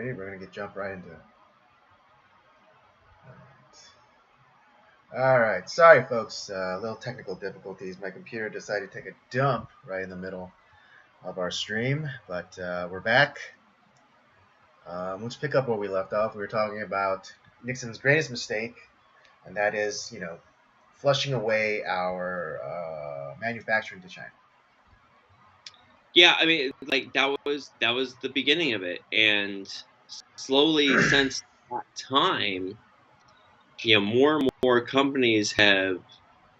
Alrighty, we're gonna jump right into it. Alright, sorry folks, a little technical difficulties. My computer decided to take a dump right in the middle of our stream, but we're back. Let's pick up where we left off. We were talking about Nixon's greatest mistake, and that is, flushing away our manufacturing to China. Yeah, I mean, like that was the beginning of it, and slowly since that time, more and more companies have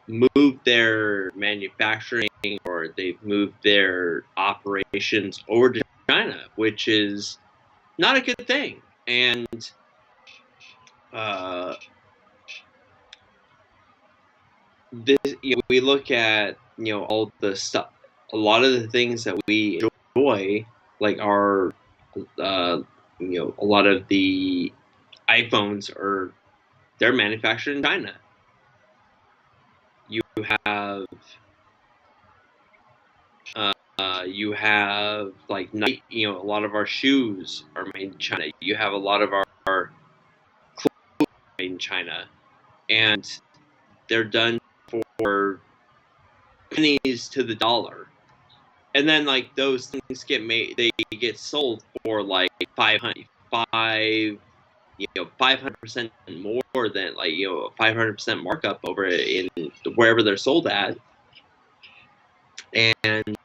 moved their manufacturing or they've moved their operations over to China, which is not a good thing. And we look at all the stuff, a lot of the things that we enjoy, like our a lot of the iPhones they're manufactured in China. You have like a lot of our shoes are made in China. You have a lot of our clothes made in China, and they're done for pennies to the dollar. And then like those things they get sold for like 500% more than 500% markup over in wherever they're sold at. And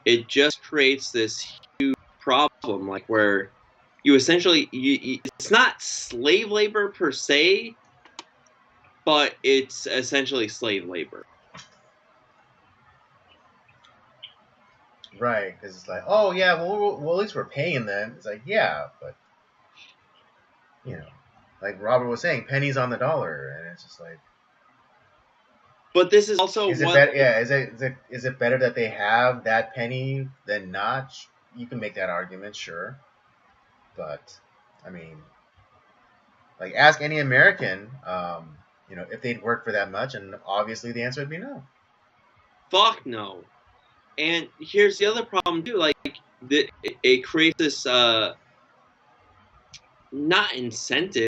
it just creates this huge problem, like where you essentially it's not slave labor per se, but it's essentially slave labor. Right, because it's like, oh yeah, well at least we're paying them. It's like, yeah, but like Robert was saying, pennies on the dollar, and it's just like. But this is also is it better? Yeah, is it better that they have that penny than not? You can make that argument, sure, but I mean, like ask any American, if they'd work for that much, and obviously the answer would be no. Fuck no. And here's the other problem too, like it creates this not incentive,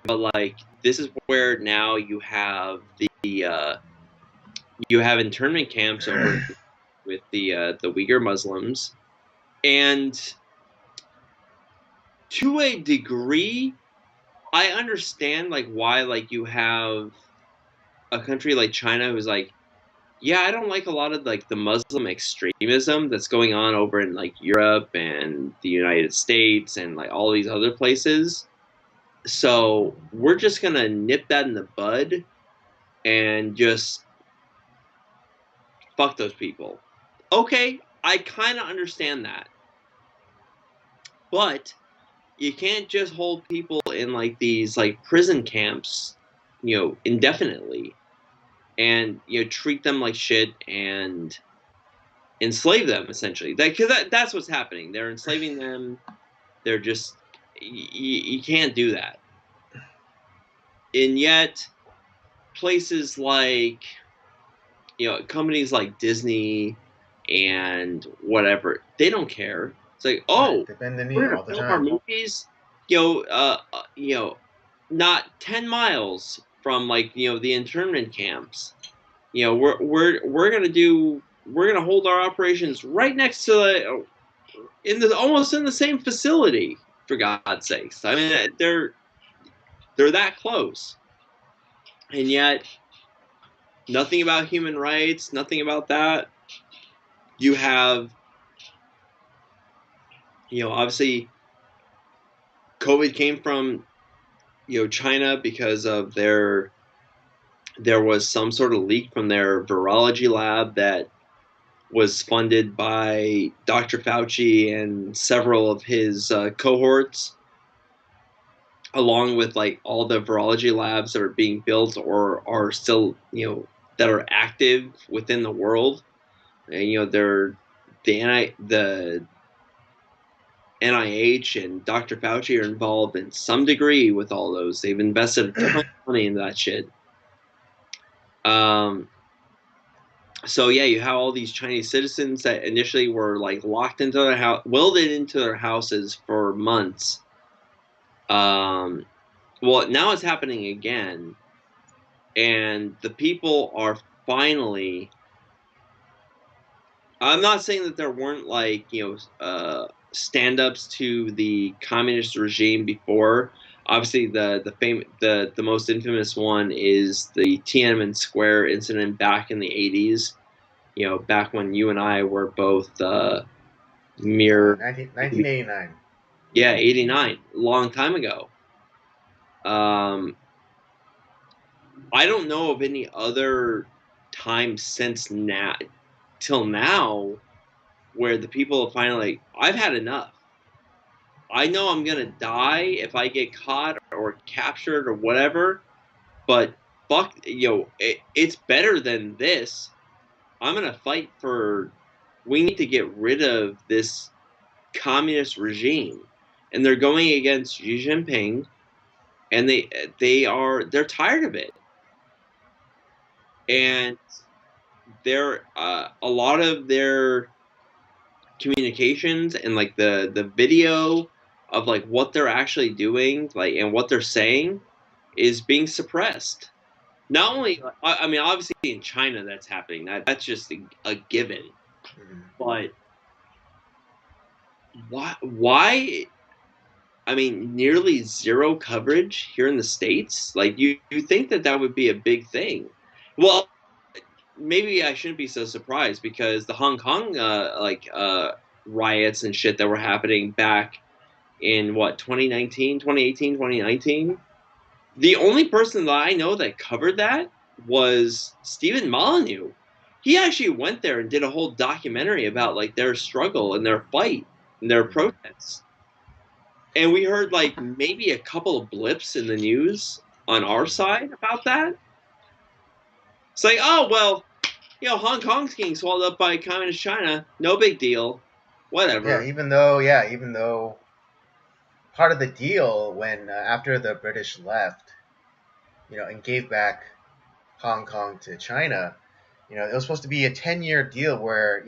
but like this is where now you have you have internment camps over with the Uyghur Muslims, and to a degree, I understand like why like you have a country like China who's like, yeah, I don't like a lot of like the Muslim extremism that's going on over in like Europe and the United States and like all these other places. So we're just gonna nip that in the bud and just fuck those people. Okay, I kind of understand that, but you can't just hold people in like these like prison camps, indefinitely, and treat them like shit and enslave them essentially. Because that's what's happening. They're enslaving them. They're just you can't do that. And yet, places like companies like Disney and whatever, they don't care. It's like, oh, we're gonna film our movies, not 10 miles from like the internment camps. We're gonna hold our operations right next to almost in the same facility, for God's sakes. I mean, they're that close, and yet nothing about human rights, nothing about that. You have, obviously, COVID came from, China because of there was some sort of leak from their virology lab that was funded by Dr. Fauci and several of his cohorts, along with like all the virology labs that are being built or are still, that are active within the world. And they're the NIH and Dr. Fauci are involved in some degree with all those. They've invested a ton of money in that shit. So yeah, you have all these Chinese citizens that initially were like locked into their house, welded into their houses for months, Well, now it's happening again, and the people are finally. I'm not saying that there weren't like stand-ups to the communist regime before. Obviously, the most infamous one is the Tiananmen Square incident back in the 80s. You know, back when you and I were both mere 1989. yeah 89, long time ago. Um, I don't know of any other time since now till now where the people have finally like, I've had enough. I know I'm gonna die if I get caught or captured or whatever, but fuck, it's better than this. I'm gonna fight for. We need to get rid of this communist regime, and they're going against Xi Jinping, and they're tired of it, and they're a lot of their communications and like the video of like what they're actually doing, like and what they're saying is being suppressed. Not only, I mean, obviously in China that's happening. That's just a given. Mhm. But why? Why? I mean, nearly zero coverage here in the states. Like you think that that would be a big thing. Well, maybe I shouldn't be so surprised because the Hong Kong riots and shit that were happening back in what 2019, 2018, 2019. The only person that I know that covered that was Stephen Molyneux. He actually went there and did a whole documentary about like their struggle and their fight and their Mhm. protests. And we heard like maybe a couple of blips in the news on our side about that. It's like, oh well, Hong Kong's getting swallowed up by communist China. No big deal. Yeah, Whatever. even though part of the deal when after the British left, and gave back Hong Kong to China, it was supposed to be a 10-year deal where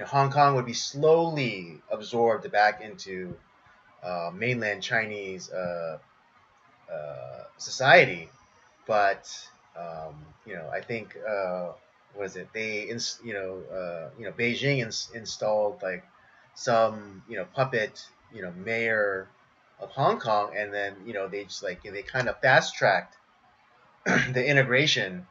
Hong Kong would be slowly absorbed back into mainland Chinese society, but I think was it they Beijing installed like some puppet mayor of Hong Kong, and then they just like they kind of fast tracked the integration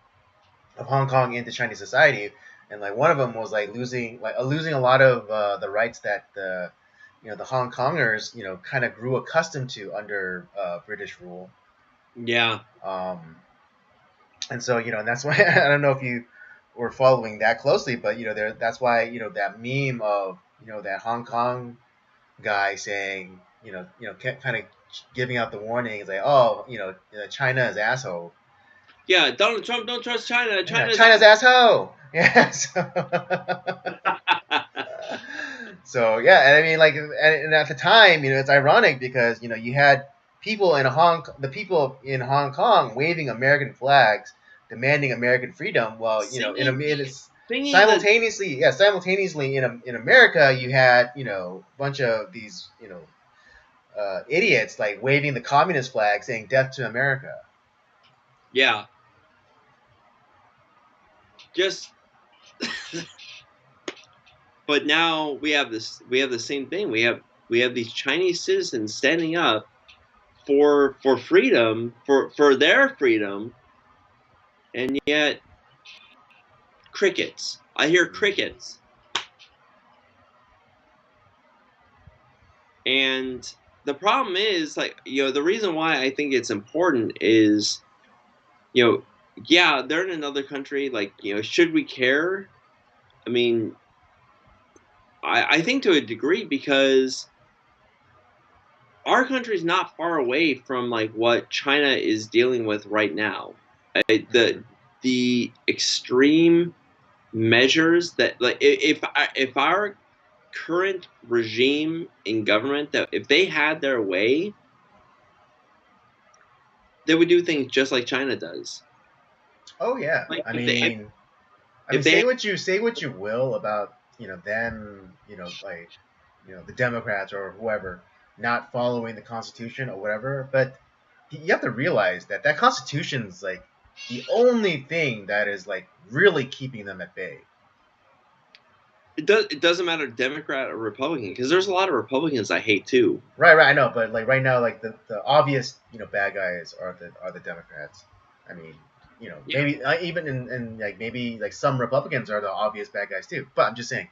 of Hong Kong into Chinese society, and like one of them was like losing a lot of the rights that the Hong Kongers kind of grew accustomed to under British rule. Yeah. Um, and so and that's why I don't know if you were following that closely, but that's why that meme of that Hong Kong guy saying kind of giving out the warnings like, oh, China is asshole. Yeah, Donald Trump don't trust China. Yeah, China's China's asshole. Yeah. So, so yeah, and I mean, like, and at the time, it's ironic because you had the people in Hong Kong waving American flags, demanding American freedom. Well, it's singing the simultaneously in America, you had a bunch of these idiots like waving the communist flag, saying "Death to America." yeah. Just but now we have the same thing. We have these Chinese citizens standing up for freedom, for their freedom, and yet crickets. I hear crickets. And the problem is like, the reason why I think it's important is, you know, yeah, they're in another country, like, should we care? I mean, I think to a degree because our country's not far away from like what China is dealing with right now. Mm-hmm. The extreme measures that like if our current regime in government that if they had their way, they would do things just like China does. Oh yeah, Like I mean, if they say what you will about them, like the Democrats or whoever not following the Constitution or whatever. But you have to realize that Constitution's like the only thing that is like really keeping them at bay. It doesn't matter Democrat or Republican, because there's a lot of Republicans I hate too. Right, I know, but like right now, like the obvious bad guys are the Democrats. I mean, Yeah. maybe even in like maybe like some Republicans are the obvious bad guys too. But I'm just saying,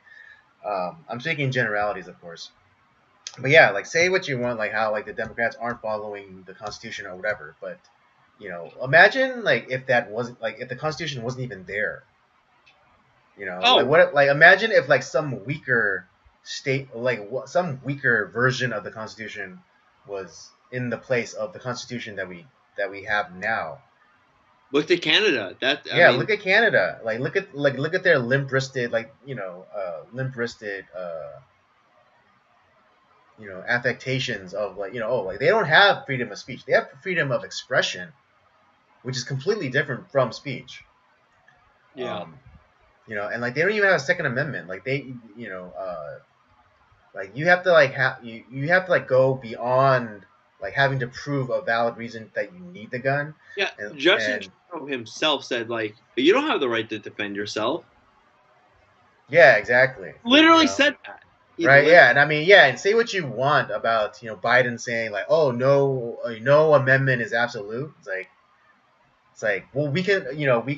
I'm speaking generalities, of course. But yeah, like say what you want, like how like the Democrats aren't following the Constitution or whatever. But imagine like if that wasn't like if the Constitution wasn't even there. Like Oh, what? Like imagine if like some weaker state, like some weaker version of the Constitution was in the place of the Constitution that we have now. look at Canada. I Yeah, mean, look at Canada. Like look at their limp-wristed, affectations of like like they don't have freedom of speech. They have freedom of expression, which is completely different from speech. yeah. And like they don't even have a Second Amendment. Like they, like you have to like you have to like go beyond like having to prove a valid reason that you need the gun. Yeah, And Justin Trudeau himself said, like, you don't have the right to defend yourself. yeah, exactly. Literally said that. Right? Yeah, and I mean, yeah, and say what you want about Biden saying like, oh no amendment is absolute. It's like, well, we can, we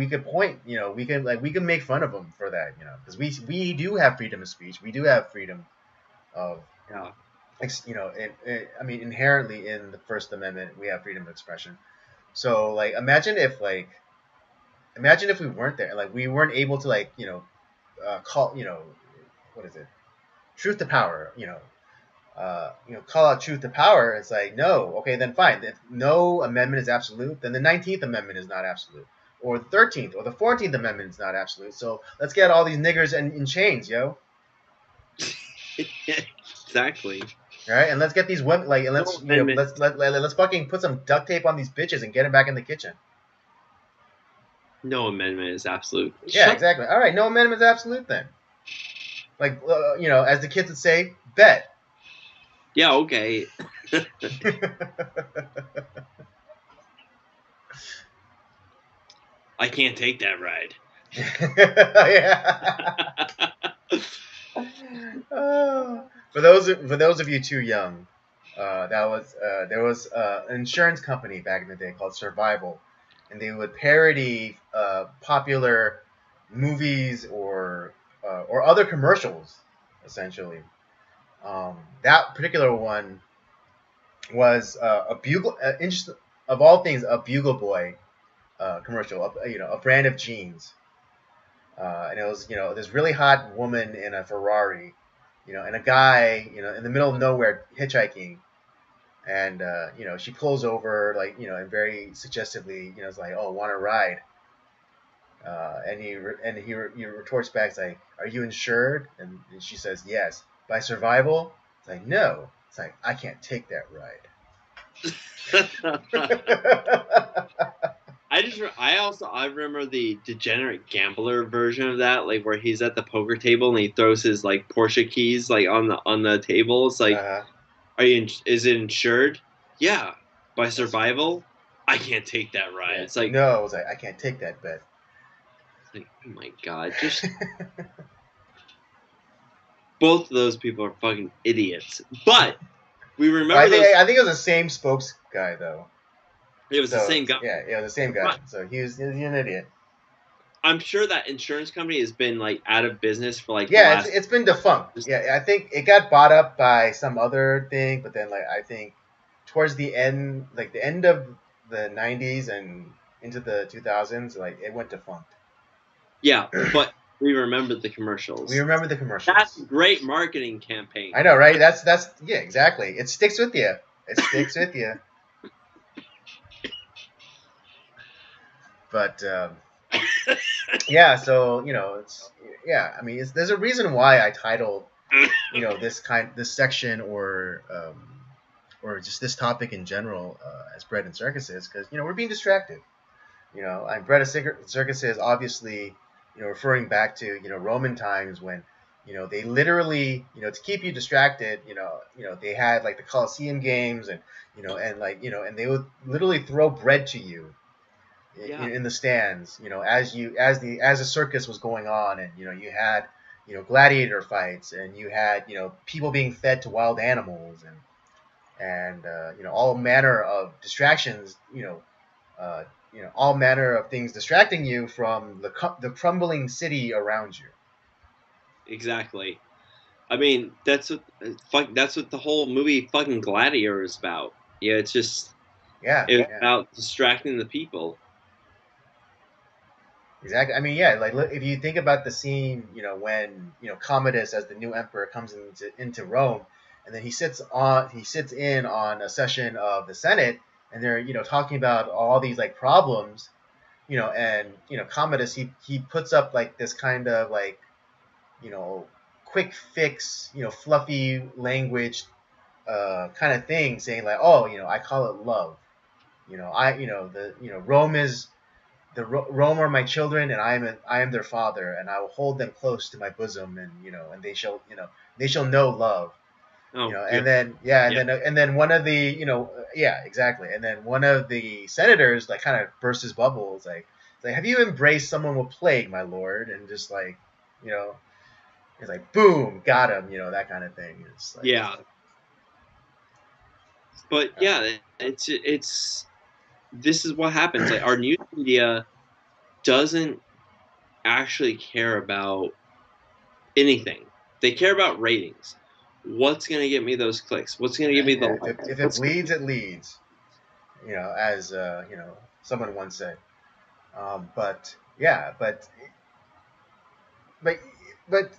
could point, we can make fun of him for that, because we do have freedom of speech. We do have freedom of, Yeah. I mean, inherently in the First Amendment, we have freedom of expression. So, like, imagine if we weren't there, like, we weren't able to, like, call, what is it, truth to power, call out truth to power. It's like, no, okay, then fine. If no amendment is absolute, then the 19th Amendment is not absolute, or the 13th or the 14th Amendment is not absolute. So let's get all these niggers in chains, yo. Exactly. All right, and let's get these women like, and let's fucking put some duct tape on these bitches and get them back in the kitchen. No amendment is absolute. Yeah, exactly. All right, no amendment is absolute then. Like, as the kids would say, bet. Yeah, okay. I can't take that ride. Yeah. For those of you too young, there was an insurance company back in the day called Survival, and they would parody popular movies or other commercials, essentially. That particular one was a bugle, of all things, a Bugle Boy commercial, a brand of jeans. And it was, this really hot woman in a Ferrari, and a guy, in the middle of nowhere hitchhiking, and she pulls over, like, and very suggestively, it's like, oh, want to ride? And he retorts back, it's like, are you insured? And she says, yes. By Survival? It's like, no. It's like, I can't take that ride. I remember the degenerate gambler version of that, like where he's at the poker table and he throws his like Porsche keys like on the table. It's like, is it insured? Yeah. By Survival? I can't take that ride. Yeah. It's like, no, it's like, I can't take that bet. It's like, oh my god, just both of those people are fucking idiots. But we remember I think it was the same spokes guy though. It was the same guy. Yeah, it was the same guy. So he's an idiot. I'm sure that insurance company has been like out of business for like it's been defunct. Yeah, I think it got bought up by some other thing, but then like I think towards the end, like the end of the 90s and into the 2000s, like it went defunct. Yeah, but we remember the commercials. We remember the commercials. That's a great marketing campaign. I know, right? That's yeah, exactly. It sticks with you. It sticks with you. But yeah, so it's I mean, there's a reason why I titled this section or just this topic in general as Bread and Circuses, because we're being distracted. I'm Bread and Circuses, obviously referring back to Roman times when They literally, to keep you distracted, they had like the Coliseum games, and like, and they would literally throw bread to you Yeah, in the stands, as the circus was going on, and you had gladiator fights, and you had people being fed to wild animals, and all manner of distractions, all manner of things distracting you from the crumbling city around you. exactly. I mean, that's what the whole movie fucking Gladiator is about. Yeah, Yeah, it's yeah. about distracting the people. Exactly. I mean, yeah. Like, look, if you think about the scene, when Commodus, as the new emperor, comes into Rome, and then he sits in on a session of the Senate, and they're talking about all these like problems, and Commodus, he puts up like this kind of like you know quick fix, fluffy language, kind of thing, saying like, oh, I call it love. I the Rome is Rome are my children, and I am their father, and I will hold them close to my bosom, and and they shall know love. Oh, And then yeah, yeah. and then one of the yeah, exactly, and then one of the senators like kind of bursts his bubble. It's like, have you embraced someone with plague, my lord? And just like you know, it's like boom, got him, that kind of thing. It's like Yeah, but uh, yeah, it's this is what happens. Like our news media doesn't actually care about anything. They care about ratings. What's gonna get me those clicks? What's gonna give me the yeah, likes? if it What's bleeds, it leads. As someone once said. But yeah, but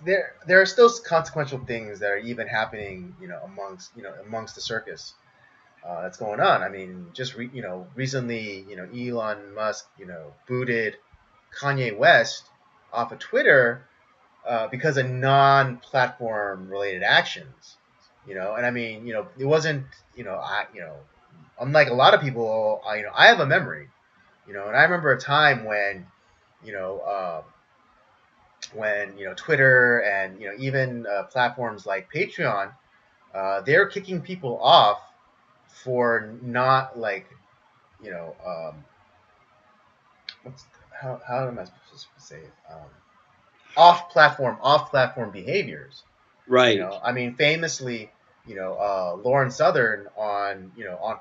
there are still consequential things that are even happening, amongst the circus that's going on. I mean, just recently, Elon Musk, booted Kanye West off of Twitter because of non-platform related actions. And I mean, it wasn't, unlike a lot of people, I have a memory, and I remember a time you know, um, when Twitter and even platforms like Patreon, they're kicking people off for not like you know what's how am I supposed to say it? Off platform behaviors. right? I mean, famously, Lauren Southern on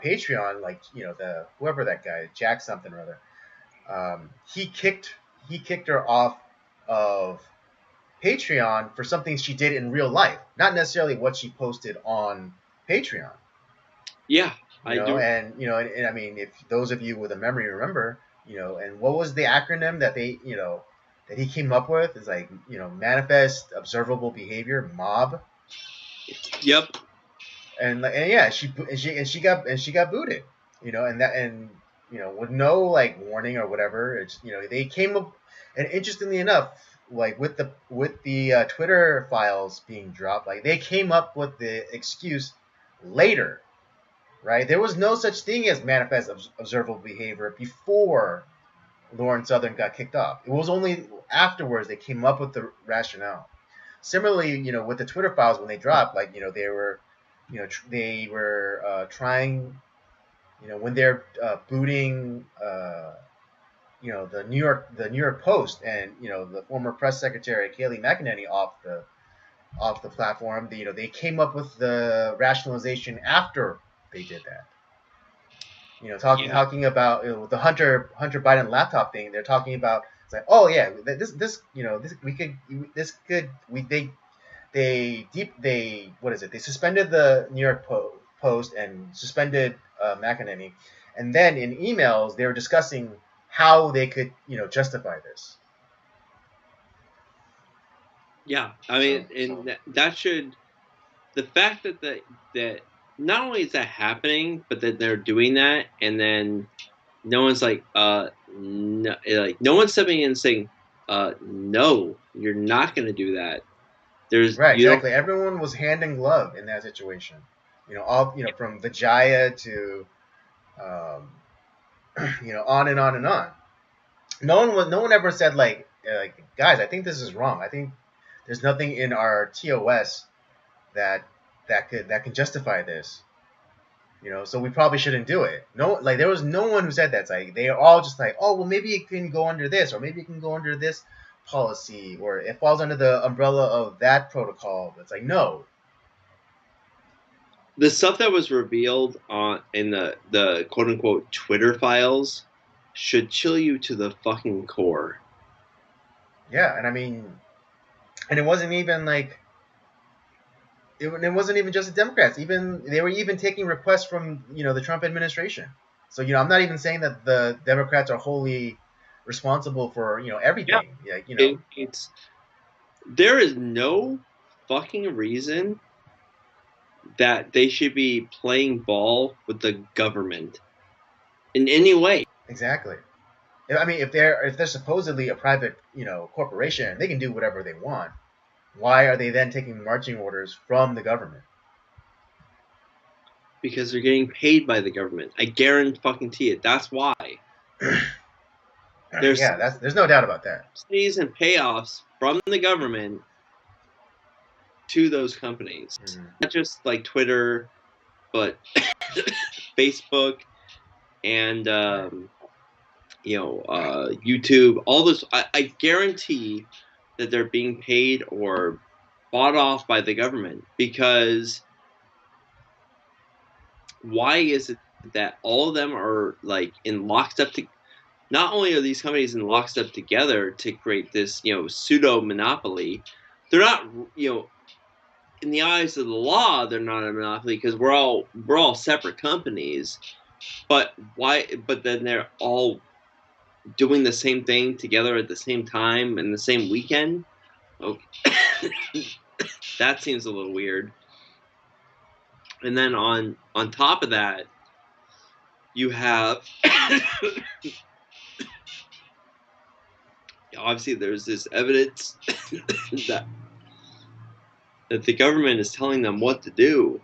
Patreon, like the whoever that guy, Jack something or other, he kicked her off of Patreon for something she did in real life, not necessarily what she posted on Patreon. Yeah, I do. And I mean, if those of you with a memory remember, and what was the acronym that that he came up with? Is like manifest observable behavior, mob. Yep. And yeah, she got booted, and with no like warning or whatever. It's they came up, and interestingly enough, like with the Twitter files being dropped, like they came up with the excuse later, right? There was no such thing as manifest observable behavior before Lauren Southern got kicked off. It was only afterwards they came up with the rationale. Similarly, with the Twitter files when they dropped, like they were trying, when they're booting, the New York Post, and the former press secretary Kayleigh McEnany off the platform. They came up with the rationalization after they did that. Yeah. Talking about the Hunter Biden laptop thing. They're talking about, it's like, oh yeah, this this could we they what is it? They suspended the New York Post and suspended McEnany, and then in emails they were discussing how they could justify this. Yeah. I So mean, and that should the fact that not only is that happening, but that they're doing that, and then no one's like, no, like no one's stepping in and saying, no, you're not going to do that. There's right, you don't. exactly. Everyone was hand in glove in that situation. All from Vijaya to um, on and on and on. No one ever said like guys, I think this is wrong. I think There's nothing in our TOS that can justify this. So we probably shouldn't do it. No, like there was no one who said that. It's like they are all just like, oh well, maybe it can go under this, or maybe it can go under this policy, or it falls under the umbrella of that protocol. It's like no. The stuff that was revealed in the quote unquote Twitter files should chill you to the fucking core. Yeah, and I mean, and it wasn't even like it wasn't even just the Democrats. Even they were even taking requests from the Trump administration. So I'm not even saying that the Democrats are wholly responsible for everything. Yeah, there is no fucking reason that they should be playing ball with the government in any way. Exactly. I mean, if they're supposedly a private corporation, they can do whatever they want. Why are they then taking marching orders from the government? Because they're getting paid by the government. I guarantee it. That's why. There's no doubt about that. Subsidies and payoffs from the government to those companies. Mm-hmm. Not just like Twitter, but Facebook and YouTube. All this, I guarantee that they're being paid or bought off by the government, because why is it that all of them are like in lockstep? Not only are these companies in lockstep together to create this pseudo monopoly, they're not in the eyes of the law they're not a monopoly, because we're all separate companies. But why? But then they're all doing the same thing together at the same time and the same weekend. Okay. That seems a little weird. And then on top of that, you have obviously there's this evidence that the government is telling them what to do.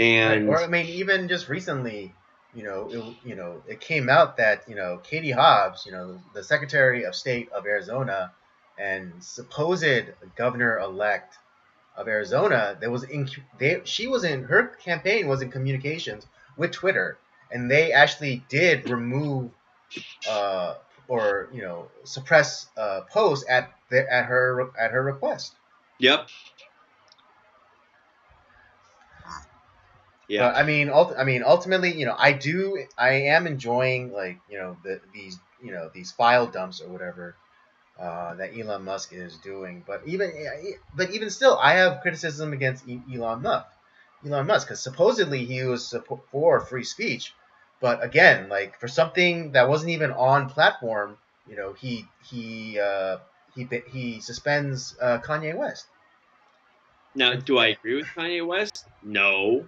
And or I mean, even just recently, it came out that Katie Hobbs, the Secretary of State of Arizona and supposed governor-elect of Arizona, her campaign was in communications with Twitter, and they actually did remove or suppress posts at her request. Yep. Yeah. But I mean, ultimately, I am enjoying these file dumps or whatever that Elon Musk is doing. But even still, I have criticism against Elon Musk, because supposedly he was for free speech, but again, like for something that wasn't even on platform, he suspends Kanye West. Now, do I agree with Kanye West? No.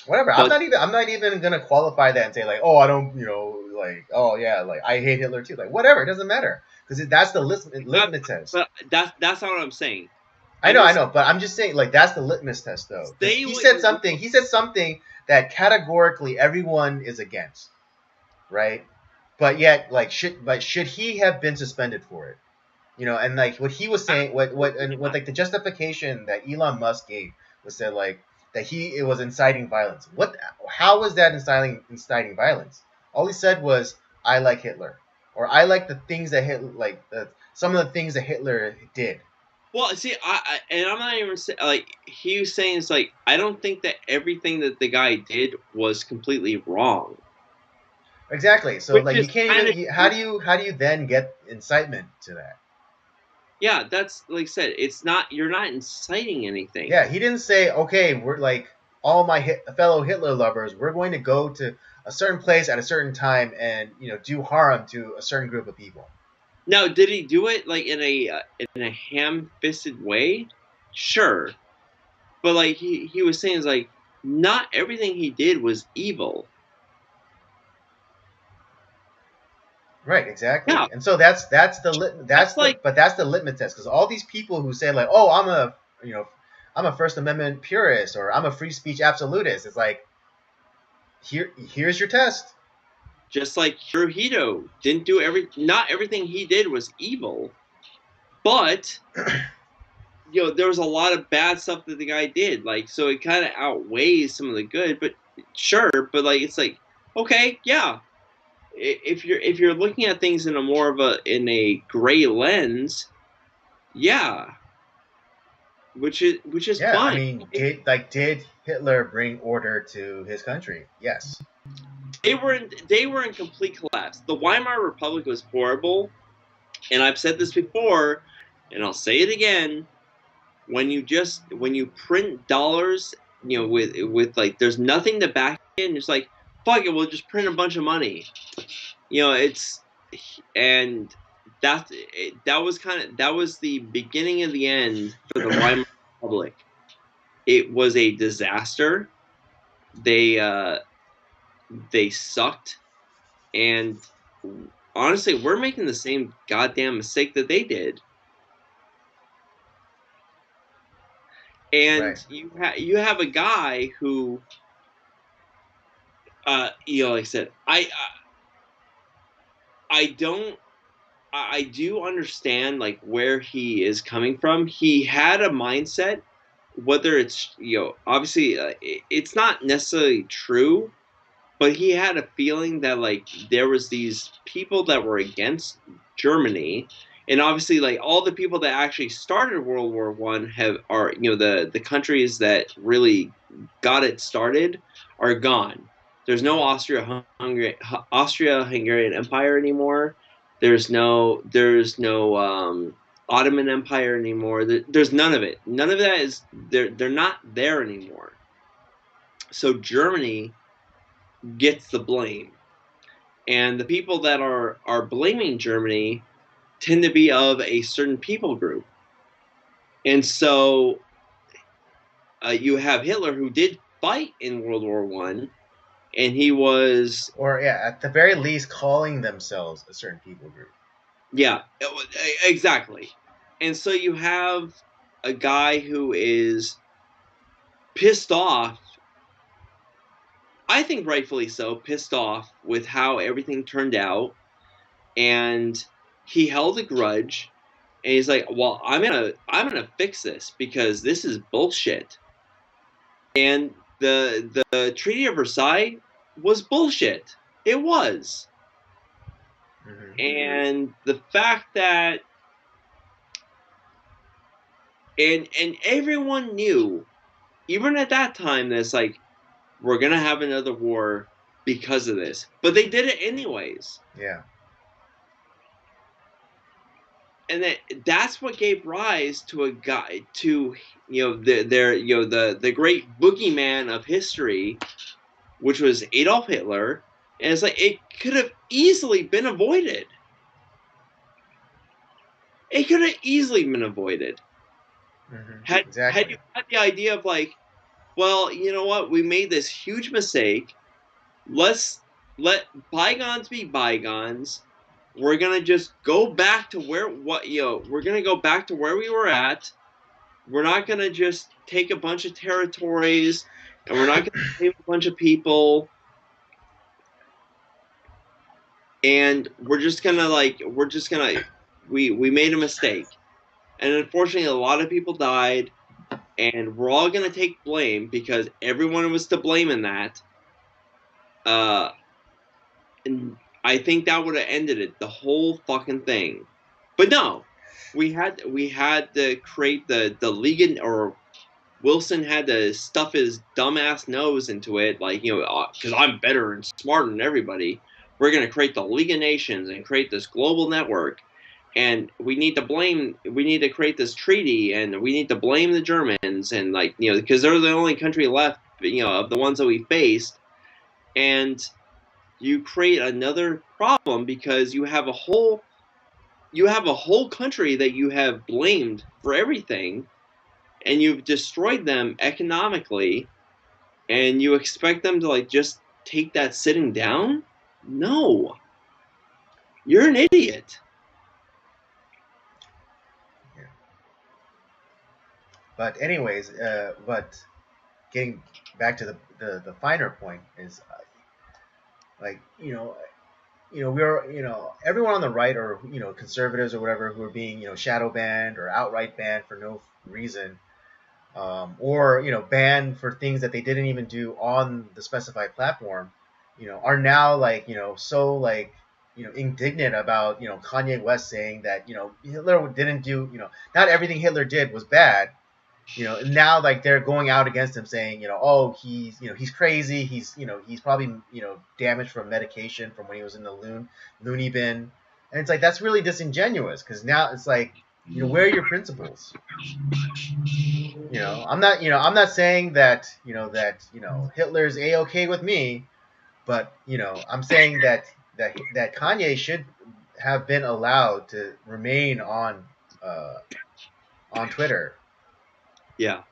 Whatever. But I'm not even gonna qualify that and say like, oh, I don't, oh yeah, like I hate Hitler too. Like whatever, it doesn't matter, because that's the litmus test. But that's not what I'm saying. I know, but I'm just saying like that's the litmus test though. He said something that categorically everyone is against, right? But yet, like, should he have been suspended for it? And like what he was saying, what like the justification that Elon Musk gave was that like that it was inciting violence. How was that inciting violence? All he said was, I like Hitler, or I like the things that some of the things that Hitler did. Well, see, I'm not even saying, like, he was saying, it's like, I don't think that everything that the guy did was completely wrong. Exactly. So like you can't even, how do you then get incitement to that? Yeah, that's like I said. You're not inciting anything. Yeah, he didn't say, okay, we're like all my fellow Hitler lovers, we're going to go to a certain place at a certain time and do harm to a certain group of people. Now, did he do it like in a ham-fisted way? Sure, but like he was saying, is like not everything he did was evil. Right, exactly. Yeah. And so that's the litmus test, because all these people who say like, "Oh, I'm a First Amendment purist," or "I'm a free speech absolutist," it's like, here's your test. Just like Hirohito didn't do not everything he did was evil, but there was a lot of bad stuff that the guy did. Like, so it kind of outweighs some of the good. But sure, but like it's like okay, yeah. If you're looking at things in a more of a gray lens, yeah, which is Yeah, I fine. mean, did Hitler bring order to his country? Yes. They were in complete collapse. The Weimar Republic was horrible, and I've said this before, and I'll say it again. When you print dollars, with like there's nothing to back it, and it's like fuck it, we'll just print a bunch of money. It's and that was the beginning of the end for the Weimar Republic. It was a disaster. They sucked, and honestly, we're making the same goddamn mistake that they did. Right. And you have a guy who, like I said, I don't I do understand like where he is coming from. He had a mindset, whether it's obviously it's not necessarily true, but he had a feeling that like there was these people that were against Germany, and obviously like all the people that actually started World War I are the countries that really got it started are gone. There's no Austria-Hungarian Empire anymore. There's no Ottoman Empire anymore. There's none of it. None of that is they're not there anymore. So Germany gets the blame. And the people that are blaming Germany tend to be of a certain people group. And so you have Hitler, who did fight in World War I, and he was, Or yeah, at the very least, calling themselves a certain people group. yeah, exactly. And so you have a guy who is pissed off, I think rightfully so, pissed off with how everything turned out, and he held a grudge, and he's like, well, I'm gonna fix this because this is bullshit. And the Treaty of Versailles was bullshit. It was. Mm-hmm. And the fact that and everyone knew, even at that time, that it's like we're gonna have another war because of this. But they did it anyways. Yeah. And that's what gave rise to a guy to the great boogeyman of history, which was Adolf Hitler. And it's like it could have easily been avoided. It could have easily been avoided. Mm-hmm. Had Exactly. you had the idea of like, well, you know what, we made this huge mistake. Let's let bygones be bygones. We're gonna just go back to we're gonna go back to where we were at. We're not gonna just take a bunch of territories, and we're not gonna save a bunch of people, and we made a mistake, and unfortunately, a lot of people died, and we're all gonna take blame because everyone was to blame in that. Uh, and I think that would have ended it, the whole fucking thing. But no, we had to create the League, or Wilson had to stuff his dumbass nose into it, like because I'm better and smarter than everybody. We're gonna create the League of Nations and create this global network, and we need to create this treaty, and we need to blame the Germans, and like because they're the only country left, of the ones that we faced, and you create another problem because you have a whole country that you have blamed for everything, and you've destroyed them economically, and you expect them to like just take that sitting down. No, you're an idiot. Yeah. But anyways, but getting back to the finer point is like we're everyone on the right, or conservatives or whatever, who are being shadow banned or outright banned for reason, or banned for things that they didn't even do on the specified platform, are now like so like indignant about Kanye West saying that Hitler didn't do not everything Hitler did was bad. Now like they're going out against him saying oh he's crazy, he's probably damaged from medication from when he was in the loony bin, and it's like that's really disingenuous because now it's like where are your principles? I'm not saying that Hitler's a-okay with me, but I'm saying that Kanye should have been allowed to remain on Twitter. Yeah.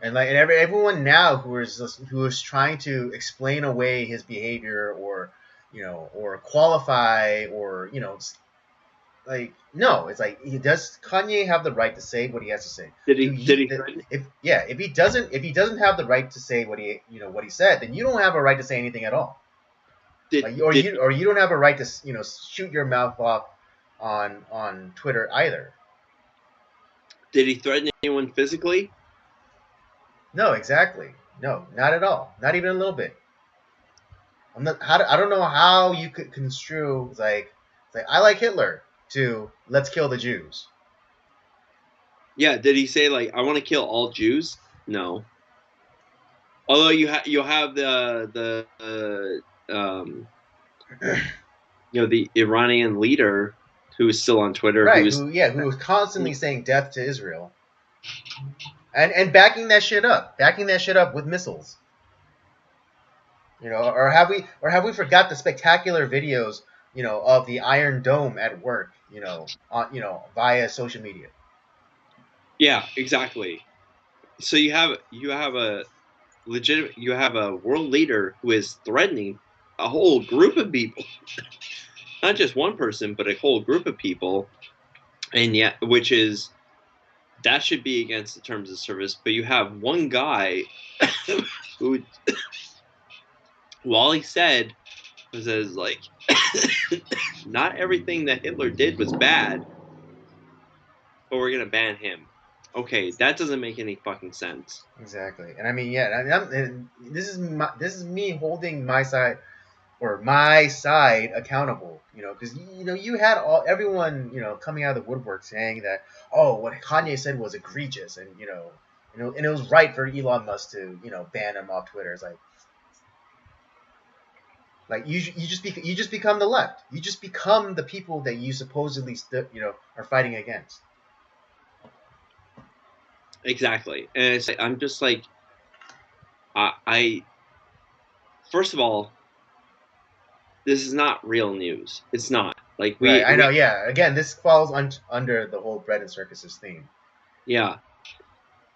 And like everyone now who is trying to explain away his behavior or qualify or like no, it's like does Kanye have the right to say what he has to say? Did he If he doesn't have the right to say what he said, then you don't have a right to say anything at all. did, You don't have a right to shoot your mouth off on Twitter either. did he threaten anyone physically? No, exactly. No, not at all. Not even a little bit. I don't know how you could construe it's like I like Hitler to let's kill the Jews. Yeah. Did he say like I want to kill all Jews? No. Although you'll have the Iranian leader who is still on Twitter, right? Who was constantly saying death to Israel, and backing that shit up with missiles. Or have we forgot the spectacular videos of the Iron Dome at work via social media. Yeah, exactly. So you have a world leader who is threatening a whole group of people, not just one person, but a whole group of people, and yet that should be against the terms of service. But you have one guy who, while he said like, not everything that Hitler did was bad, but we're gonna ban him. Okay, that doesn't make any fucking sense. Exactly, and I mean, yeah, and this is me holding my side accountable, because you had everyone coming out of the woodwork saying that what Kanye said was egregious, and and it was right for Elon Musk to ban him off Twitter. It's like you just become the left. You just become the people that you supposedly are fighting against. Exactly, and it's like, I'm just like, I first of all, this is not real news. It's not like right. I know. Yeah. Again, this falls under the whole bread and circuses theme. Yeah,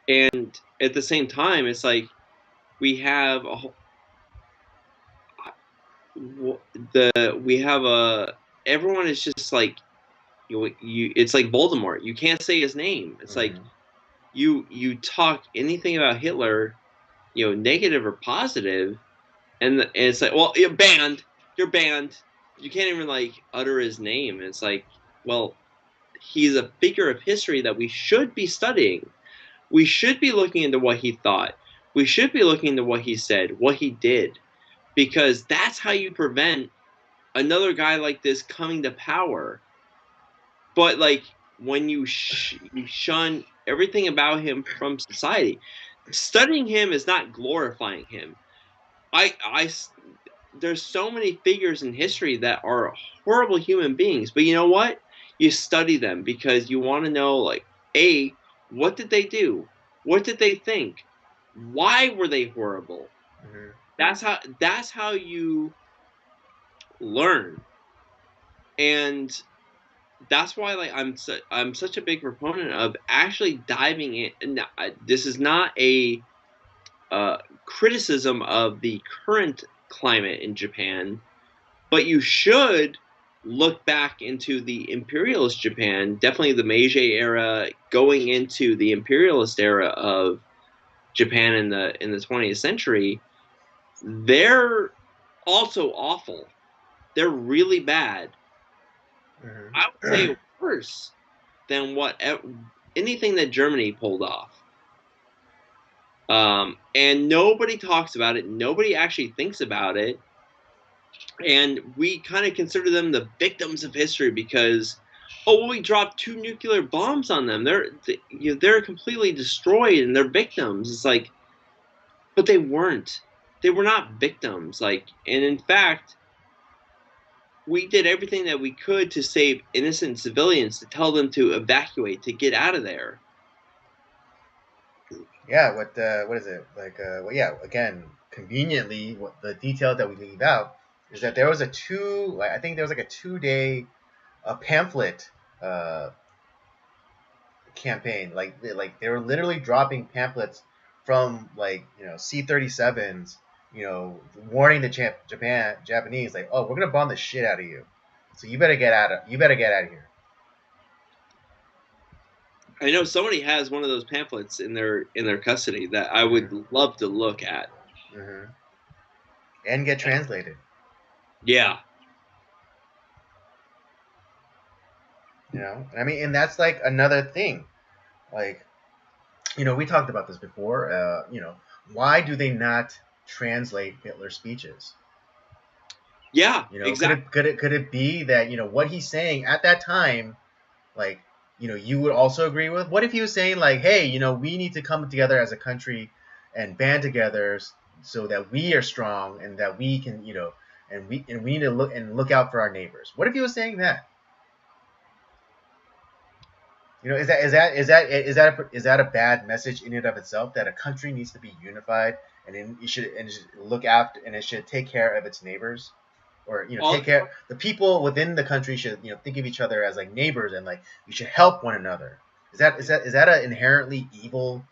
and at the same time, it's like we have a whole, everyone is just like it's like Voldemort. You can't say his name. It's like you talk anything about Hitler, negative or positive, and it's like, well, you're banned. You're banned. You can't even like utter his name. It's like, well, he's a figure of history that we should be studying. We should be looking into what he thought. We should be looking into what he said, what he did, because that's how you prevent another guy like this coming to power. But like when you shun everything about him from society, studying him is not glorifying him. There's so many figures in history that are horrible human beings, but you know what? You study them because you want to know, like, what did they do? What did they think? Why were they horrible? Mm-hmm. That's how you learn, and that's why like I'm such a big proponent of actually diving in. And this is not a criticism of the current climate in Japan, but you should look back into the imperialist Japan, definitely the Meiji era, going into the imperialist era of Japan in the 20th century. They're also awful. They're really bad. Mm-hmm. I would say worse than what anything that Germany pulled off. And nobody talks about it. Nobody actually thinks about it. And we kind of consider them the victims of history because, oh, well, we dropped 2 nuclear bombs on them. They're completely destroyed and they're victims. It's like, but they weren't. They were not victims. Like, and in fact, we did everything that we could to save innocent civilians, to tell them to evacuate, to get out of there. Yeah, what is it like? Well, yeah, again, conveniently, what the detail that we leave out is that there was I think there was like a 2 day pamphlet uh, campaign. Like they were literally dropping pamphlets from like C-37s, warning the Japanese like, oh, we're gonna bomb the shit out of you, so you better get out of here. I know somebody has one of those pamphlets in their custody that I would love to look at. Mm-hmm. And get translated. Yeah. I mean, and that's like another thing. Like, we talked about this before. Why do they not translate Hitler's speeches? Yeah, exactly. Could it be that what he's saying at that time, like you would also agree with? What if he was saying like, hey, we need to come together as a country and band together so that we are strong and that we can and we need to look out for our neighbors? What if he was saying that? Is that a bad message in and of itself, that a country needs to be unified and it should look after and it should take care of its neighbors, or take care the people within the country should think of each other as like neighbors and like you should help one another. Is that an inherently evil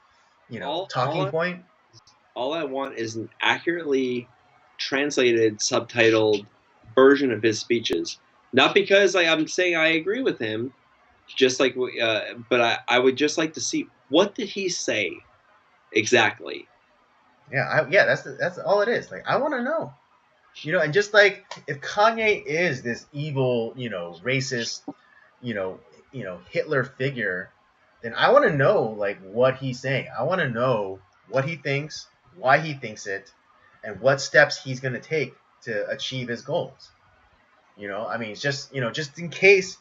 talking point? All I want is an accurately translated, subtitled version of his speeches. Not because I'm saying I agree with him, just like, but I would just like to see, what did he say exactly. Yeah, that's all it is. Like, I want to know, and just like if Kanye is this evil, racist, Hitler figure, then I want to know like what he's saying. I want to know what he thinks, why he thinks it, and what steps he's going to take to achieve his goals. I mean, it's just just in case,